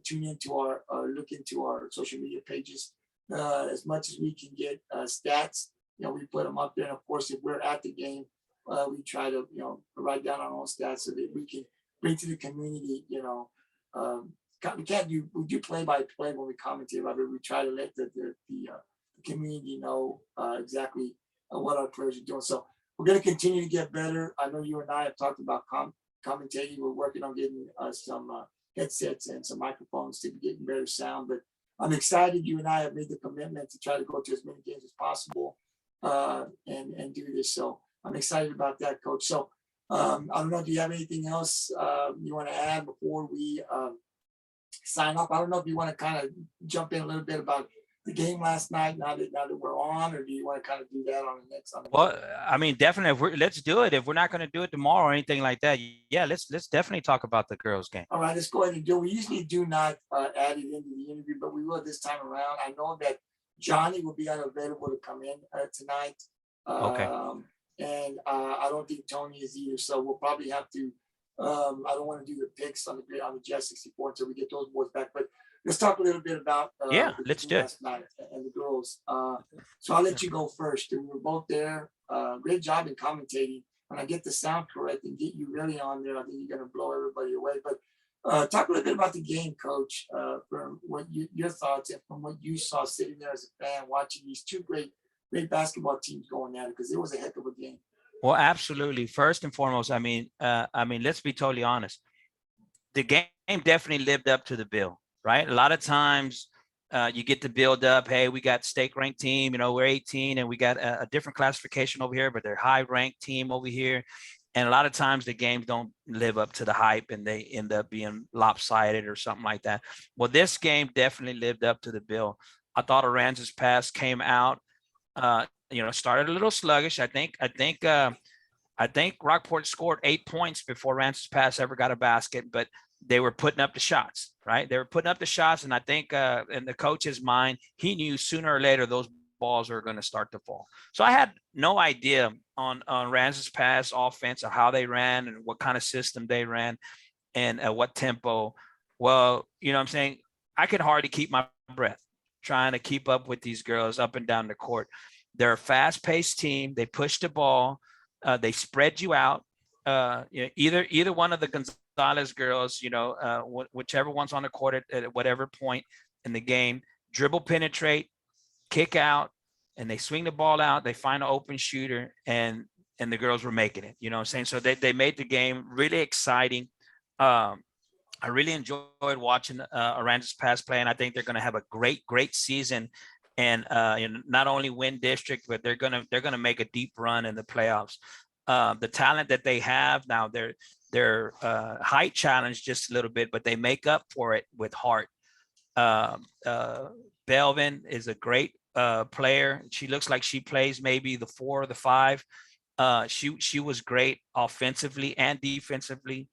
tune into our social media pages as much as we can get stats. We put them up there. And of course, if we're at the game, we try to, write down our own stats so that we can bring to the community, we do play by play when we commentate, right? But we try to let the community know exactly what our players are doing. So we're going to continue to get better. I know you and I have talked about commentating. We're working on getting some headsets and some microphones to be getting better sound. But I'm excited. You and I have made the commitment to try to go to as many games as possible and do this. So I'm excited about that, Coach. So I don't know. Do you have anything else you want to add before we sign off? I don't know if you want to kind of jump in a little bit about the game last night now that we're on, or do you want to kind of do that on the next on the Well, I mean, definitely. Let's do it. If we're not going to do it tomorrow or anything like that, yeah, let's definitely talk about the girls' game. All right, let's go ahead and do it. We usually do not add it into the interview, but we will this time around. I know that Johnny will be unavailable to come in tonight. Okay. And I don't think Tony is either. So we'll probably have to, I don't want to do the picks on the Jet 64 until we get those boys back. But let's talk a little bit about Yeah, let's do it. last night and the girls. So I'll let you go first. We were both there. Great job in commentating. When I get the sound correct and get you really on there, I think you're going to blow everybody away. But talk a little bit about the game, Coach, from what your thoughts and from what you saw sitting there as a fan watching these two great basketball teams going at it, because it was a heck of a game. Well, absolutely. First and foremost, I mean, let's be totally honest. The game definitely lived up to the bill, right? A lot of times you get to build up, hey, we got state ranked team, we're 18 and we got a different classification over here, but they're high ranked team over here. And a lot of times the games don't live up to the hype and they end up being lopsided or something like that. Well, this game definitely lived up to the bill. I thought Aranza's pass came out, started a little sluggish. I think Rockport scored 8 points before Aranza's pass ever got a basket, but they were putting up the shots, right? They were putting up the shots. And I think in the coach's mind, he knew sooner or later those balls are going to start to fall. So I had no idea on Aranza's pass offense or how they ran and what kind of system they ran and what tempo. Well, I'm saying I could hardly keep my breath trying to keep up with these girls up and down the court. They're a fast-paced team. They push the ball. They spread you out. Either one of the Gonzalez girls, whichever one's on the court at whatever point in the game, dribble, penetrate, kick out, and they swing the ball out. They find an open shooter, and the girls were making it. You know what I'm saying? So they made the game really exciting. I really enjoyed watching Aranza's pass play, and I think they're going to have a great season, and not only win district, but they're gonna make a deep run in the playoffs. The talent that they have now, they're height challenged just a little bit, but they make up for it with heart. Belvin is a great player. She looks like she plays maybe the 4 or the 5. She was great offensively and defensively.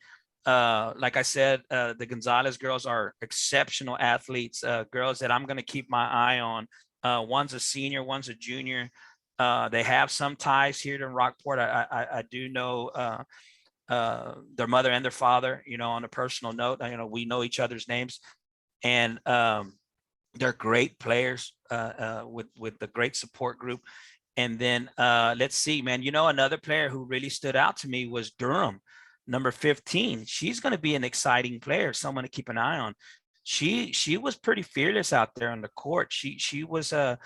Like I said, the Gonzalez girls are exceptional athletes, girls that I'm going to keep my eye on. One's a senior, one's a junior. They have some ties here to Rockport. I do know their mother and their father, on a personal note. We know each other's names, and they're great players with the great support group. And then let's see, man, another player who really stood out to me was Durham, number 15. She's going to be an exciting player, someone to keep an eye on. She was pretty fearless out there on the court. She was a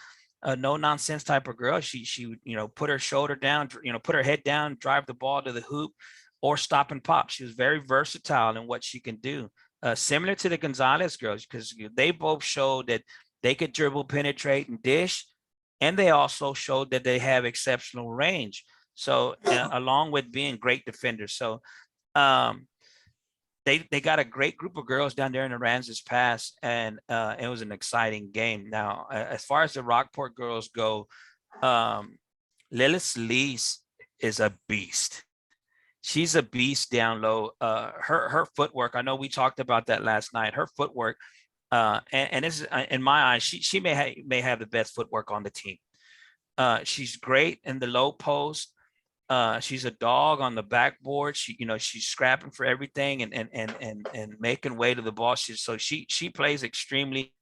no nonsense type of girl. She put her shoulder down, put her head down, drive the ball to the hoop, or stop and pop. She was very versatile in what she can do. Similar to the Gonzalez girls, because they both showed that they could dribble, penetrate, and dish, and they also showed that they have exceptional range. So along with being great defenders, so they got a great group of girls down there in Aranza's pass, and it was an exciting game. Now, as far as the Rockport girls go, Lilith Lees is a beast. She's a beast down low. Her footwork, I know we talked about that last night. Her footwork, and this is, in my eyes, she may have the best footwork on the team. She's great in the low post. She's a dog on the backboard. She's scrapping for everything and making way to the ball. She plays extremely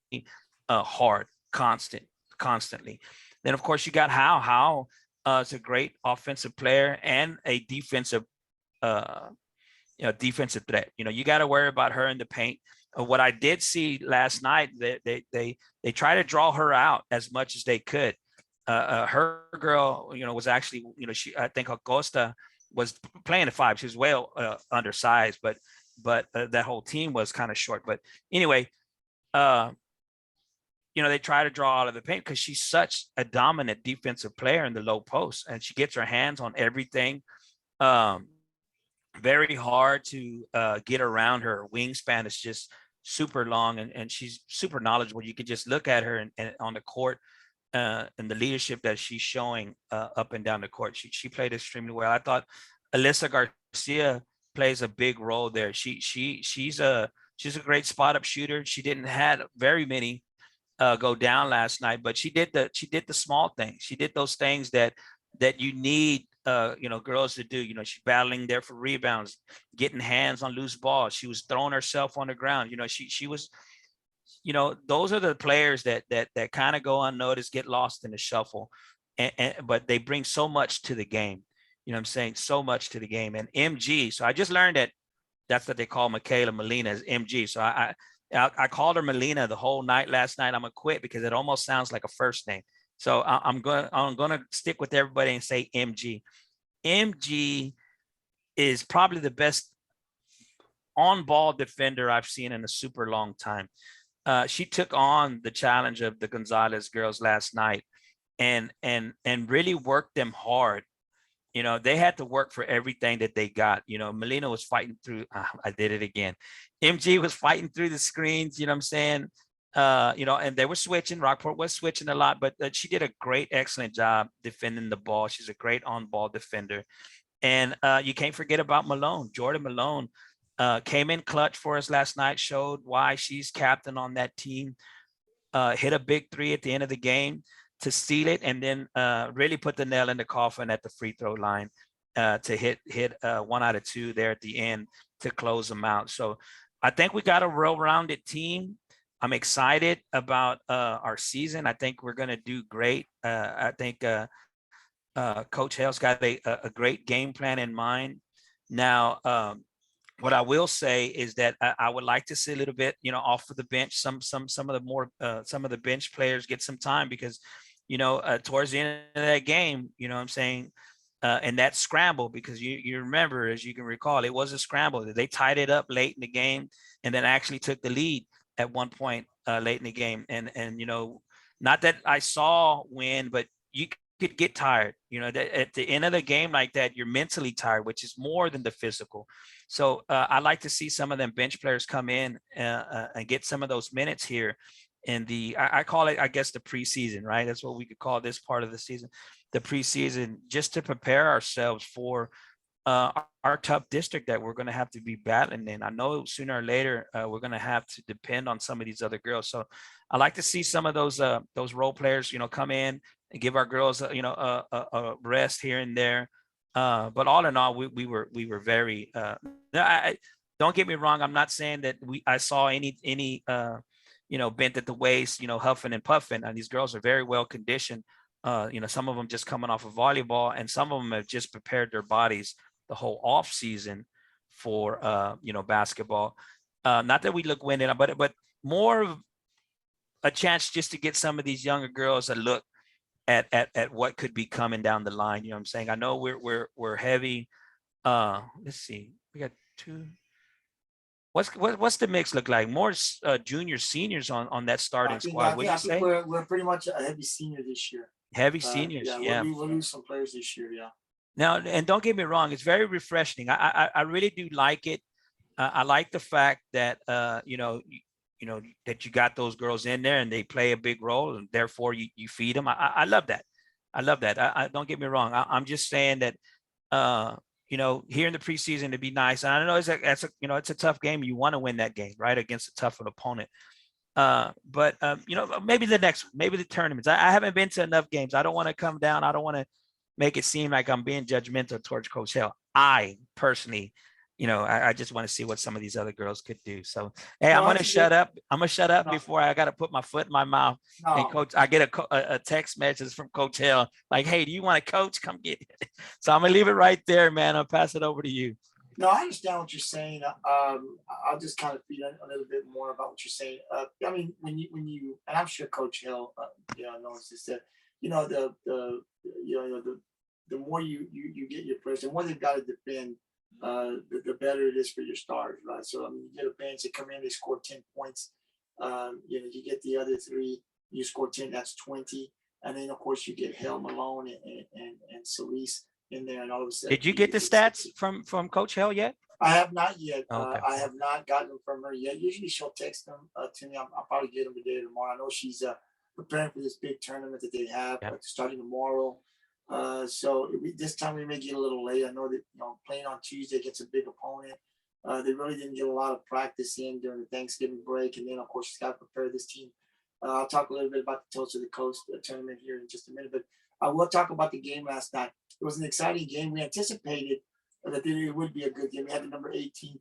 hard, constantly. Then of course you got How is a great offensive player and a defensive defensive threat. You got to worry about her in the paint. What I did see last night, they try to draw her out as much as they could. Her girl, was actually, I think Acosta was playing at 5. She was well undersized, but that whole team was kind of short. But anyway, they try to draw out of the paint because she's such a dominant defensive player in the low post, and she gets her hands on everything. Very hard to get around her. Wingspan is just super long, and she's super knowledgeable. You could just look at her and on the court, and the leadership that she's showing up and down the court. She played extremely well. I thought Alyssa Garcia plays a big role there. She's a great spot up shooter. She didn't had very many go down last night, but she did the small things. She did those things that you need girls to do. She's battling there for rebounds, getting hands on loose balls. She was throwing herself on the ground. She was, those are the players that kind of go unnoticed, get lost in the shuffle, but they bring so much to the game. What I'm saying? So much to the game. And MG, so I just learned that that's what they call Michaela Molina as MG. So I called her Molina the whole night last night. I'm gonna quit because it almost sounds like a first name. So I'm gonna stick with everybody and say MG. MG is probably the best on-ball defender I've seen in a super long time. She took on the challenge of the Gonzalez girls last night and really worked them hard. They had to work for everything that they got. Melina was fighting through, I did it again. MG was fighting through the screens, you know what I'm saying? And they were switching. Rockport was switching a lot, but she did a great, excellent job defending the ball. She's a great on-ball defender. And you can't forget about Malone. Jordan Malone came in clutch for us last night, showed why she's captain on that team, hit a big three at the end of the game to seal it, and then really put the nail in the coffin at the free throw line to hit 1 out of 2 there at the end to close them out. So I think we got a well-rounded team. I'm excited about our season. I think we're going to do great. I think Coach Hale's got a great game plan in mind. Now, what I will say is that I would like to see a little bit, off of the bench, some of the bench players get some time because, towards the end of that game, what I'm saying, and that scramble, because you remember, as you can recall, it was a scramble. They tied it up late in the game and then actually took the lead at one point late in the game. And not that I saw win, but you could get tired, that at the end of the game like that, you're mentally tired, which is more than the physical. So I like to see some of them bench players come in and get some of those minutes here in I call it, I guess, the preseason, right? That's what we could call this part of the season, the preseason, just to prepare ourselves for our tough district that we're going to have to be battling in. I know sooner or later we're going to have to depend on some of these other girls. So I like to see some of those role players, come in and give our girls, a rest here and there. But all in all, we were very. Don't get me wrong. I'm not saying that I saw any bent at the waist, huffing and puffing. And these girls are very well conditioned. Some of them just coming off of volleyball, and some of them have just prepared their bodies the whole off season for basketball. Not that we look winded, but more of a chance just to get some of these younger girls a look at what could be coming down the line. You know what I'm saying? I know we're heavy. Let's see, we got 2. What's the mix look like? More junior seniors on that starting squad. Would you say we're pretty much a heavy senior this year? Heavy seniors, yeah. We'll lose some players this year, yeah. Now, and don't get me wrong, it's very refreshing. I really do like it. I like the fact that that you got those girls in there and they play a big role, and therefore you feed them. I love that. I love that. I don't get me wrong. I'm just saying that here in the preseason to be nice. And I know it's a tough game. You want to win that game, right, against a tough opponent. But maybe the next one, maybe the tournaments. I haven't been to enough games. I don't want to come down. I don't want to make it seem like I'm being judgmental towards Coach Hale. I personally, I just want to see what some of these other girls could do. So, hey, I'm going to shut up. I'm going to shut up before I got to put my foot in my mouth. No. And Coach, I get a text message from Coach Hale like, hey, do you want to coach? Come get it. So I'm going to leave it right there, man. I'll pass it over to you. No, I understand what you're saying. I'll just kind of feed a little bit more about what you're saying. I mean, when you, and I'm sure Coach Hill, knows this, that the more you get your players, the more they've got to defend, the better it is for your stars, right? So I mean, you get a bench that come in, they score 10 points. You get the other 3, you score 10, that's 20, and then of course you get Hill, Malone, and Celise. in there, and all of a sudden. Did you get the stats from Coach Hell yet? I have not yet. Okay. I have not gotten them from her yet. Usually she'll text them to me. I'll probably get them today or tomorrow. I know she's preparing for this big tournament that they have starting tomorrow. So this time we may get a little late. I know that playing on Tuesday against a big opponent. They really didn't get a lot of practice in during the Thanksgiving break, and then of course she's got to prepare this team. I'll talk a little bit about the Toast of the Coast tournament here in just a minute, but I will talk about the game last night. It was an exciting game. We anticipated that it would be a good game. We had the number 18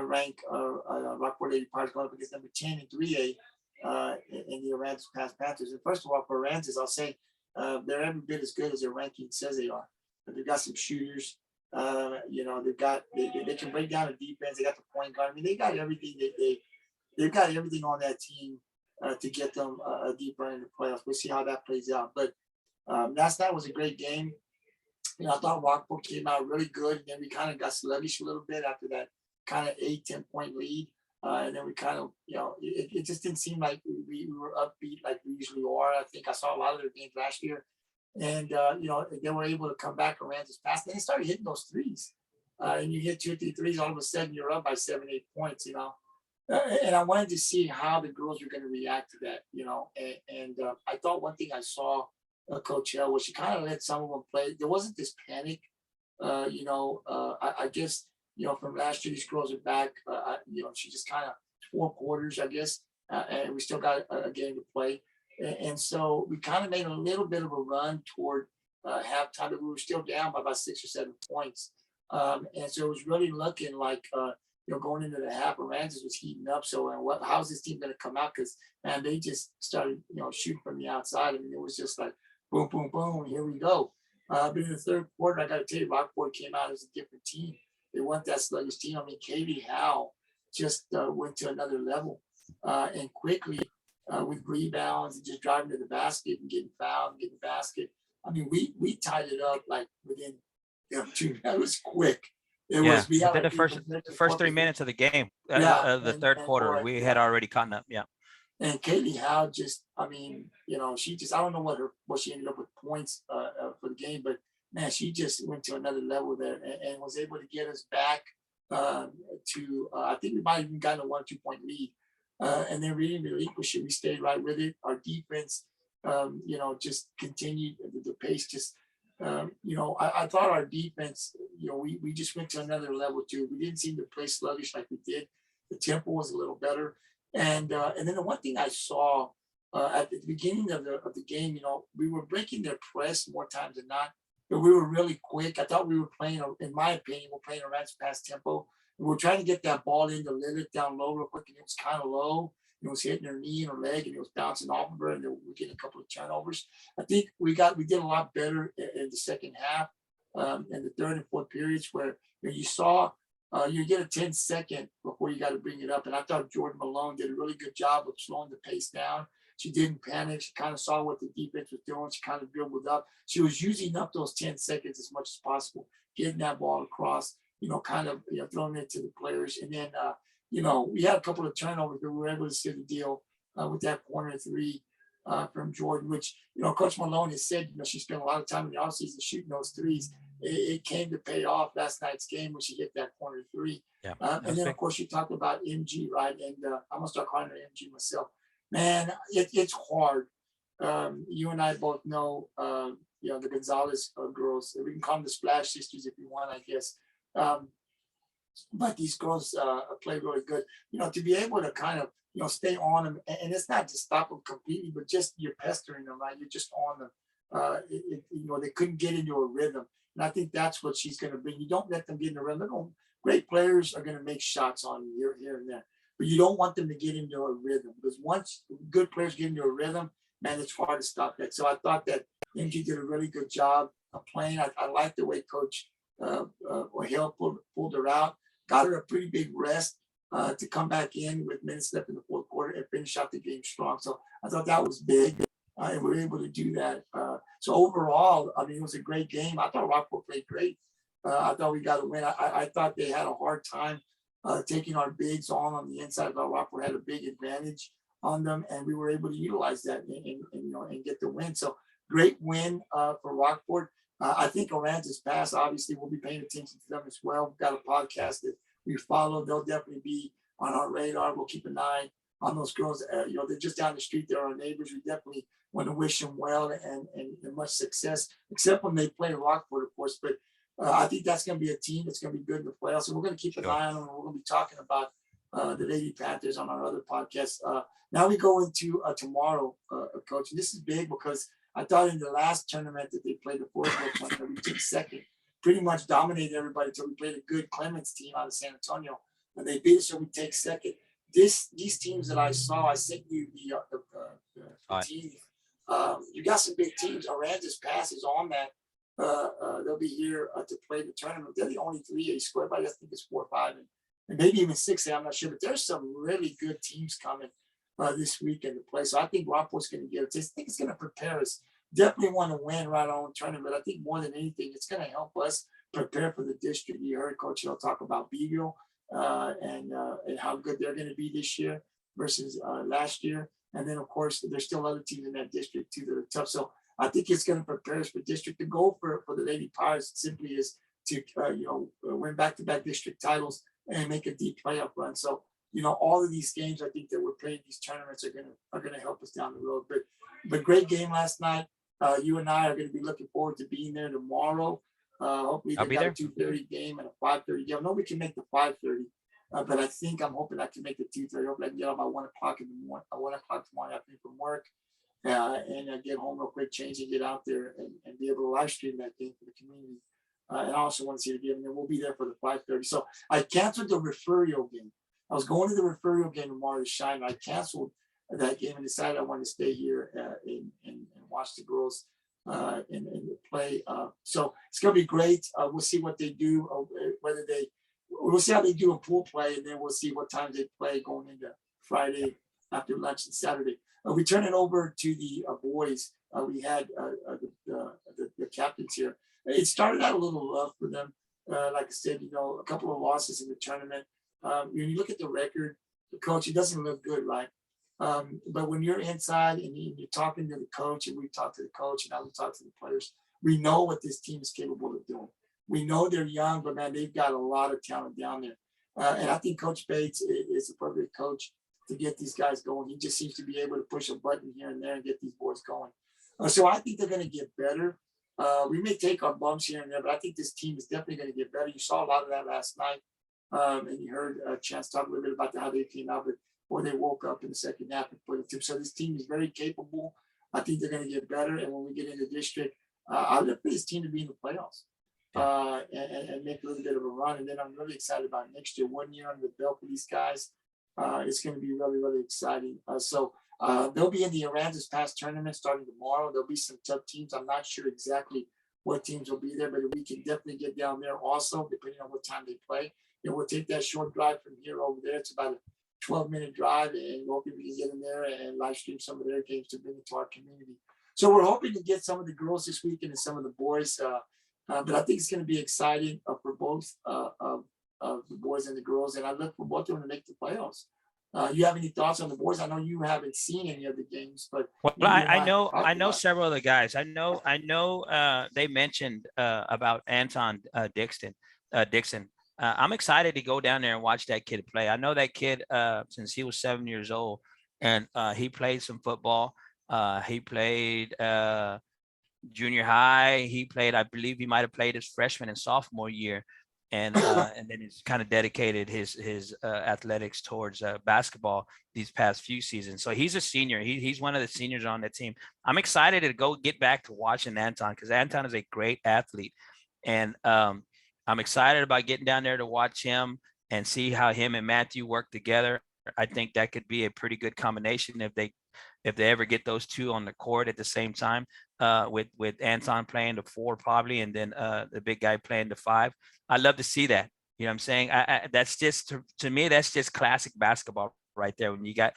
rank Rockport-Fulton Pirates going up against number 10 in 3A in the Aransas Pass Panthers. And first of all, for Aransas, I'll say they're every bit as good as their ranking says they are. But they've got some shooters. They've got they can break down the defense. They got the point guard. I mean, they got everything. They've got everything on that team to get them deeper in the playoffs. We'll see how that plays out. But last night was a great game. I thought Rockport came out really good, and then we kind of got sluggish a little bit after that kind of 8-10 point lead. And then we kind of, it just didn't seem like we were upbeat like we usually are. I think I saw a lot of their games last year. And, they were able to come back around this fast. And they started hitting those threes. And you hit 2 or 3 threes, all of a sudden you're up by 7-8 points, And I wanted to see how the girls were going to react to that, And I thought one thing I saw Coach Hell was she kind of let some of them play. There wasn't this panic, I guess, from last year, these girls are back. She just kind of 4 quarters, I guess, and we still got a game to play. And so we kind of made a little bit of a run toward halftime, but we were still down by about 6 or 7 points. And so it was really looking like, going into the half, Aransas was heating up. So how's this team going to come out? Because, man, they just started, shooting from the outside. I mean, it was just like, boom, boom, boom, here we go. But in the third quarter, I got to tell you, Rockport came out as a different team. They weren't that sluggish team. I mean, Katie Howe just went to another level and quickly with rebounds and just driving to the basket and getting fouled and getting the basket. I mean, we tied it up like within 2. That was quick. It was within the first 3 minutes of the game, the third quarter, we had already caught up. Yeah. And Katie Howe just, I mean, she just, I don't know what she ended up with points for the game, but man, she just went to another level there and was able to get us back to, I think we might have even gotten a 1 or 2 point lead. And then we didn't relinquish it. We stayed right with it. Our defense, just continued the pace. Just, I thought our defense, we just went to another level too. We didn't seem to play sluggish like we did. The tempo was a little better. And then the one thing I saw at the beginning of the game, we were breaking their press more times than not, but we were really quick. I thought we were playing, in my opinion, we're playing around fast tempo. We were trying to get that ball into Lilith down low real quick, and it was kind of low. It was hitting her knee and her leg, and it was bouncing off of her, and we were getting a couple of turnovers. I think we did a lot better in the second half, and the third and fourth periods, where you saw you get a 10-second before you got to bring it up. And I thought Jordan Malone did a really good job of slowing the pace down. She didn't panic. She kind of saw what the defense was doing. She kind of dribbled up. She was using up those 10 seconds as much as possible, getting that ball across, throwing it to the players. And then, we had a couple of turnovers, but we were able to seal the deal with that corner 3 from Jordan, which, Coach Malone has said, she spent a lot of time in the offseason shooting those threes. It came to pay off last night's game when she hit that corner 3. Yeah. And then, of course, you talked about MG, right? And I'm going to start calling her MG myself. Man, it's hard. You and I both know, the Gonzalez girls. We can call them the Splash Sisters if you want, I guess. But these girls play really good. To be able to kind of, stay on them. And it's not to stop them completely, but just you're pestering them, right? You're just on them. They couldn't get into a rhythm. And I think that's what she's going to bring. You don't let them get in a rhythm. Great players are going to make shots on you here and there. But you don't want them to get into a rhythm, because once good players get into a rhythm, man, it's hard to stop that. So I thought that MG did a really good job of playing. I like the way Coach Hill pulled her out, got her a pretty big rest to come back in with minutes left in the fourth quarter and finish out the game strong. So I thought that was big, and we were able to do that. So overall, I mean, it was a great game. I thought Rockport played great. I thought we got a win. I thought they had a hard time taking our bigs on the inside. I thought Rockport had a big advantage on them, and we were able to utilize that and get the win. So great win for Rockport. I think Aransas Pass, obviously, we'll be paying attention to them as well. We've got a podcast that we follow. They'll definitely be on our radar. We'll keep an eye on those girls. They're just down the street. They're our neighbors. We definitely want to wish them well and much success, except when they play Rockport, of course. But I think that's going to be a team that's going to be good in the playoffs. And we're going to keep an eye on them. We're going to be talking about the Lady Panthers on our other podcast. Now we go into tomorrow, Coach. And this is big because I thought in the last tournament that they played, the fourth tournament, we took second, pretty much dominated everybody until we played a good Clements team out of San Antonio. And they beat us, so we take second. These teams that I saw, I sent you the team. You got some big teams. Aransas Pass is on that. They'll be here to play the tournament. They're the only 3A squad, but I think it's 4 or 5 and maybe even 6A. I'm not sure, but there's some really good teams coming this weekend to play. So I think Rockport's going to get it. I think it's going to prepare us. Definitely want to win right on the tournament. I think more than anything, it's going to help us prepare for the district. You heard Coach talk about Beagle and how good they're going to be this year versus last year. And then, of course, there's still other teams in that district too that are tough. So I think it's going to prepare us for district. The goal for the Lady Pirates simply is to win back-to-back district titles and make a deep playoff run. So all of these games, I think that we're playing, these tournaments are gonna help us down the road. But great game last night. You and I are going to be looking forward to being there tomorrow. Hopefully they got a 2:30 game and a 5:30 game. I know we can make the 5:30. But I'm hoping I can make the 2:30. Hopefully I can get up by 1 o'clock in the morning, 1 o'clock tomorrow afternoon from work, and get home real quick, change and get out there and be able to live stream that game for the community. And I also want to see the game, and then we'll be there for the 5:30. So I canceled the Refugio game. I was going to the Refugio game tomorrow to shine. I canceled that game and decided I wanted to stay here and watch the girls and play. So it's going to be great. We'll see what they do, we'll see how they do in pool play, and then we'll see what times they play going into Friday after lunch and Saturday. We turn it over to the boys. We had the captains here. It started out a little rough for them. Like I said, a couple of losses in the tournament. When you look at the record, the coach, it doesn't look good, right? But when you're inside and you're talking to the coach, and we talk to the coach, and now we talk to the players, we know what this team is capable of doing. We know they're young, but man, they've got a lot of talent down there. And I think Coach Bates is the perfect coach to get these guys going. He just seems to be able to push a button here and there and get these boys going. So I think they're going to get better. We may take our bumps here and there, but I think this team is definitely going to get better. You saw a lot of that last night. And you heard Chance talk a little bit about how they came out, but before they woke up in the second half and put it to. So this team is very capable. I think they're going to get better. And when we get into district, I'd look for this team to be in the playoffs. And make a little bit of a run. And then I'm really excited about next year, 1 year under the belt for these guys. It's going to be really, really exciting. So they'll be in the Aransas Pass tournament starting tomorrow. There'll be some tough teams. I'm not sure exactly what teams will be there, but we can definitely get down there also, depending on what time they play. We'll take that short drive from here over there. It's about a 12-minute drive, and hopefully we can get in there and live stream some of their games to bring it to our community. So we're hoping to get some of the girls this weekend and some of the boys. But I think it's going to be exciting for both of the boys and the girls, and I look for both of them to make the playoffs. You have any thoughts on the boys? I know you haven't seen any of the games, but I know several of the guys. I know they mentioned about Anton Dixon. I'm excited to go down there and watch that kid play. I know that kid since he was 7 years old, and he played some football. He played junior high. He played, I believe he might have played his freshman and sophomore year, and then he's kind of dedicated his athletics towards basketball these past few seasons. So he's a senior. He's one of the seniors on the team. I'm excited to go get back to watching Anton, because Anton is a great athlete, and I'm excited about getting down there to watch him and see how him and Mathew work together. I think that could be a pretty good combination if they ever get those two on the court at the same time, with Anton playing the 4 probably, and then the big guy playing the 5. I love to see that. You know what I'm saying? That's just, to me, that's just classic basketball right there. When you get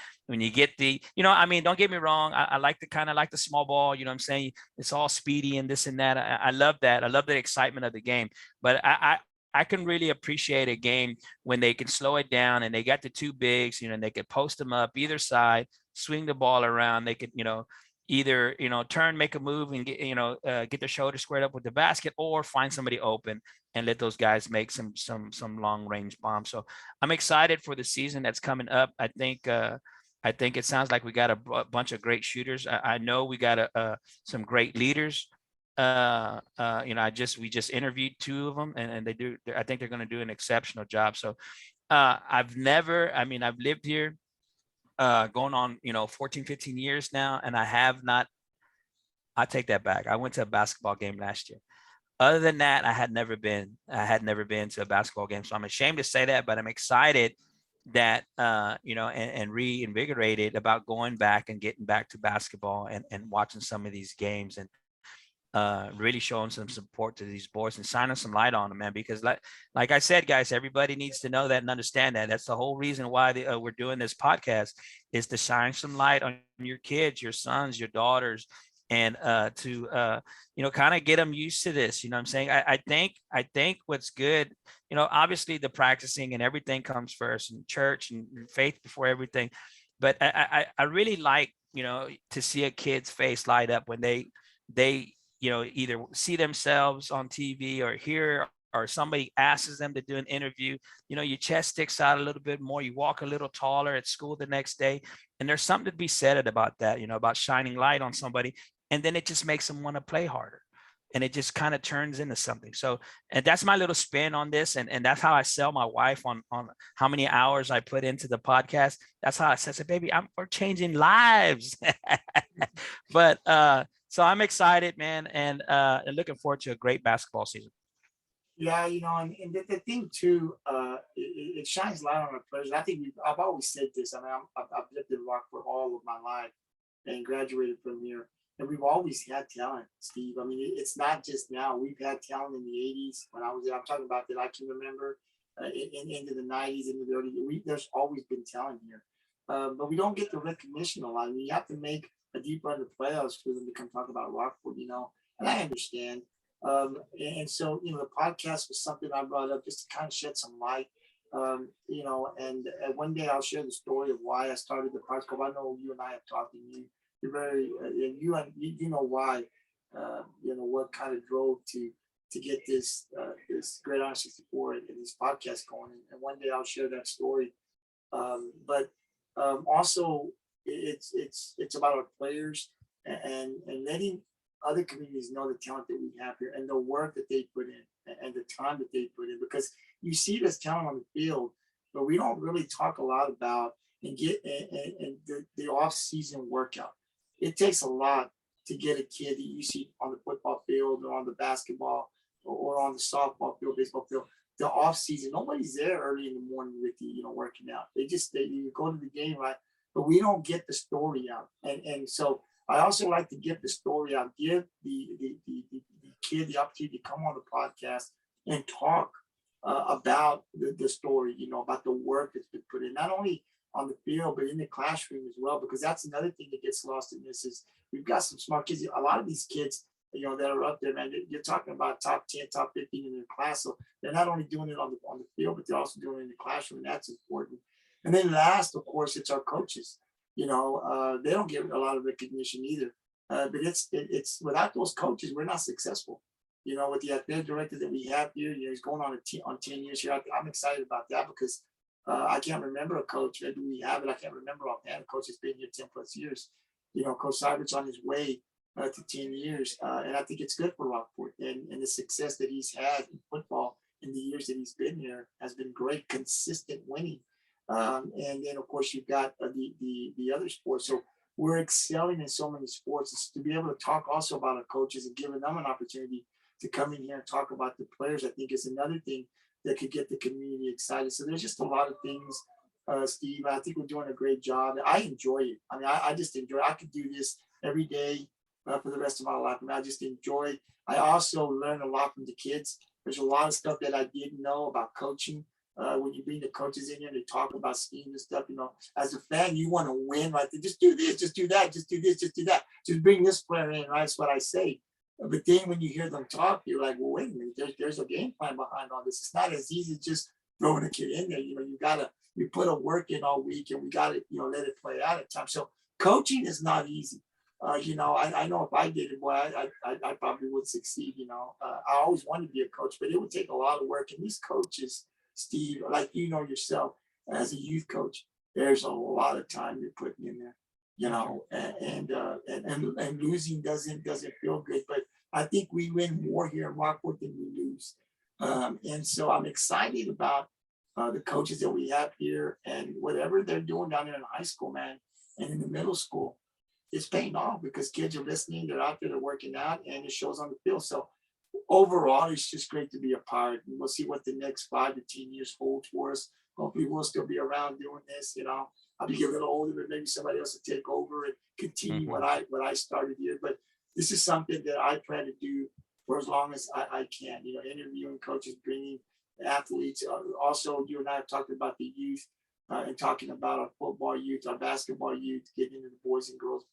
the, don't get me wrong. I like the small ball, you know what I'm saying? It's all speedy and this and that. I love that. I love the excitement of the game, but I can really appreciate a game when they can slow it down and they got the 2 bigs, and they could post them up either side, swing the ball around. They could, either, turn, make a move and get their shoulder squared up with the basket, or find somebody open and let those guys make some long range bombs. So I'm excited for the season that's coming up. I think it sounds like we got a bunch of great shooters. I know we got some great leaders. We just interviewed two of them, and I think they're going to do an exceptional job. So I've lived here going on 14 15 years now, and I take that back. I went to a basketball game last year. Other than that, I had never been to a basketball game. So I'm ashamed to say that, but I'm excited that and reinvigorated about going back and getting back to basketball and watching some of these games, and really showing some support to these boys and shining some light on them, man. Because like I said, guys, everybody needs to know that and understand that. That's the whole reason why we're doing this podcast, is to shine some light on your kids, your sons, your daughters, and to kind of get them used to this. You know what I'm saying? I think what's good, obviously the practicing and everything comes first, and church and faith before everything. But I really like, to see a kid's face light up when they either see themselves on TV or hear, or somebody asks them to do an interview. Your chest sticks out a little bit more, you walk a little taller at school the next day. And there's something to be said about that, about shining light on somebody. And then it just makes them want to play harder, and it just kind of turns into something. So, and that's my little spin on this. And that's how I sell my wife on how many hours I put into the podcast. That's how I said, baby, we're changing lives. But so I'm excited, man, and looking forward to a great basketball season. Yeah, and the thing too, it shines light on the players. I think I've always said this. I mean, I've lived in Rockport all of my life and graduated from here, and we've always had talent, Steve. I mean, it's not just now. We've had talent in the '80s when I was there. I'm talking about that I can remember into the '90s, into the early. There's always been talent here, but we don't get the recognition a lot. I mean, you have to make a deep run of playoffs for them to come talk about Rockport, and I understand. And so, the podcast was something I brought up just to kind of shed some light, and one day I'll share the story of why I started the podcast. I know you and I have talked, and you're very, you know why, what kind of drove to get this Great Honor 64 and this podcast going. And one day I'll share that story. But also it's about our players and letting other communities know the talent that we have here and the work that they put in and the time that they put in, because you see this talent on the field, but we don't really talk a lot about and the off-season workout. It takes a lot to get a kid that you see on the football field or on the basketball or on the softball field, baseball field. The off-season, nobody's there early in the morning with you, working out. You go to the game, right? But we don't get the story out, and so I also like to get the story out, give the kid the opportunity to come on the podcast and talk about the story, about the work that's been put in, not only on the field, but in the classroom as well, because that's another thing that gets lost in this is we've got some smart kids. A lot of these kids, that are up there, man, you're talking about top 10, top 15 in their class. So they're not only doing it on the field, but they're also doing it in the classroom, and that's important. And then last, of course, it's our coaches. They don't get a lot of recognition either. But it's without those coaches, we're not successful. With the athletic director that we have here, he's going on 10 years here. I'm excited about that because I can't remember a coach. Maybe we have it. I can't remember offhand. A coach that's been here 10 plus years. Coach Seibert's on his way to 10 years. And I think it's good for Rockport. And the success that he's had in football in the years that he's been here has been great, consistent winning. And then, of course, you've got the other sports. So we're excelling in so many sports. It's to be able to talk also about our coaches and giving them an opportunity to come in here and talk about the players, I think is another thing that could get the community excited. So there's just a lot of things, Steve. I think we're doing a great job. I enjoy it. I mean, I just enjoy it. I could do this every day for the rest of my life. I mean, I just enjoy. I also learn a lot from the kids. There's a lot of stuff that I didn't know about coaching. When you bring the coaches in here and they talk about schemes and stuff, as a fan, you want to win, right? Just do this, just do that, just do this, just do that. Just bring this player in, right? That's what I say. But then when you hear them talk, you're like, well, wait a minute, there's a game plan behind all this. It's not as easy as just throwing a kid in there. You put a work in all week and we got to, let it play out at times. So coaching is not easy. I know if I did it, boy, I probably would succeed. I always wanted to be a coach, but it would take a lot of work. And these coaches, Steve, like yourself, as a youth coach, there's a lot of time you're putting in there. And losing doesn't feel good, but I think we win more here in Rockport than we lose. And so I'm excited about the coaches that we have here and whatever they're doing down there in high school, man, and in the middle school. It's paying off because kids are listening, they're out there, they're working out, and it shows on the field. So overall, it's just great to be a part. And we'll see what the next 5 to 10 years holds for us. Hopefully we'll still be around doing this. I'll be a little older, but maybe somebody else will take over and continue what I started here. But this is something that I plan to do for as long as I can, interviewing coaches, bringing athletes. Also, you and I have talked about the youth and talking about our football youth, our basketball youth, getting into the boys and girls,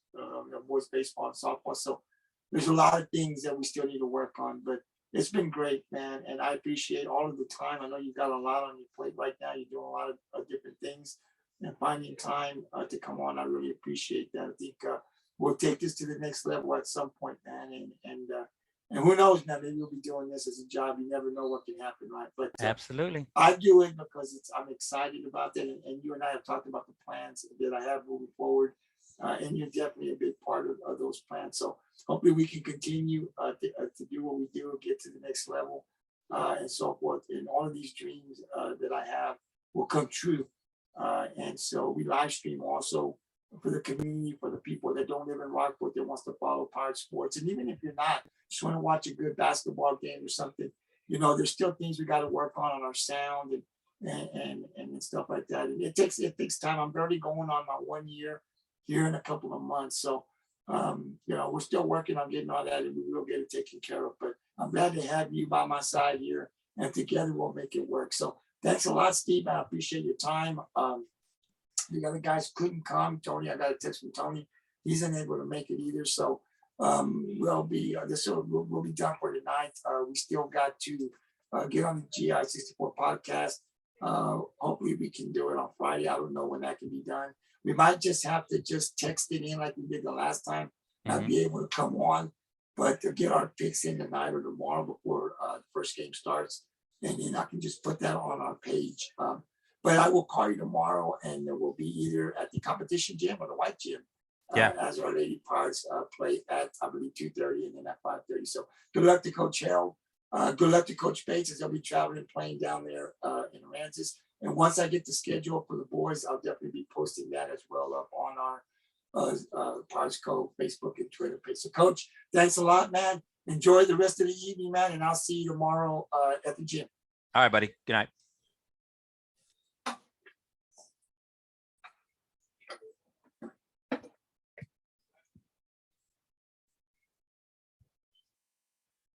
boys baseball and softball. So there's a lot of things that we still need to work on, but it's been great, man. And I appreciate all of the time. I know you've got a lot on your plate right now. You're doing a lot of different things and finding time to come on. I really appreciate that. I think we'll take this to the next level at some point, man. And who knows, man, maybe we'll be doing this as a job. You never know what can happen, right? But Absolutely. I do it because I'm excited about that. And you and I have talked about the plans that I have moving forward. And you're definitely a big part of those plans. So hopefully we can continue to do what we do, get to the next level and so forth. And all of these dreams that I have will come true. And so we live stream also for the community, for the people that don't live in Rockport that wants to follow Pirate sports. And even if you're not, just want to watch a good basketball game or something, there's still things we got to work on our sound and stuff like that. And it takes time. I'm barely going on my 1 year here in a couple of months. So, we're still working on getting all that and we will get it taken care of. But I'm glad to have you by my side here and together we'll make it work. So thanks a lot, Steve. I appreciate your time. The other guys couldn't come. Tony, I got a text from Tony. He's unable to make it either. So we'll be done for tonight. We still got to get on the GI 64 podcast. Hopefully we can do it on Friday. I don't know when that can be done. We might just have to just text it in like we did the last time. Not be able to come on, but to get our picks in tonight or tomorrow before the first game starts. And then I can just put that on our page. But I will call you tomorrow and it will be either at the competition gym or the white gym as our Lady Pirates play at, I believe, 2:30 and then at 5:30. So good luck to Coach Hell. Good luck to Coach Bates as they'll be traveling and playing down there in Aransas. And once I get the schedule for the boys, I'll definitely be posting that as well up on our Pirates Cove Facebook and Twitter page. So Coach, thanks a lot, man. Enjoy the rest of the evening, man. And I'll see you tomorrow at the gym. All right, buddy. Good night.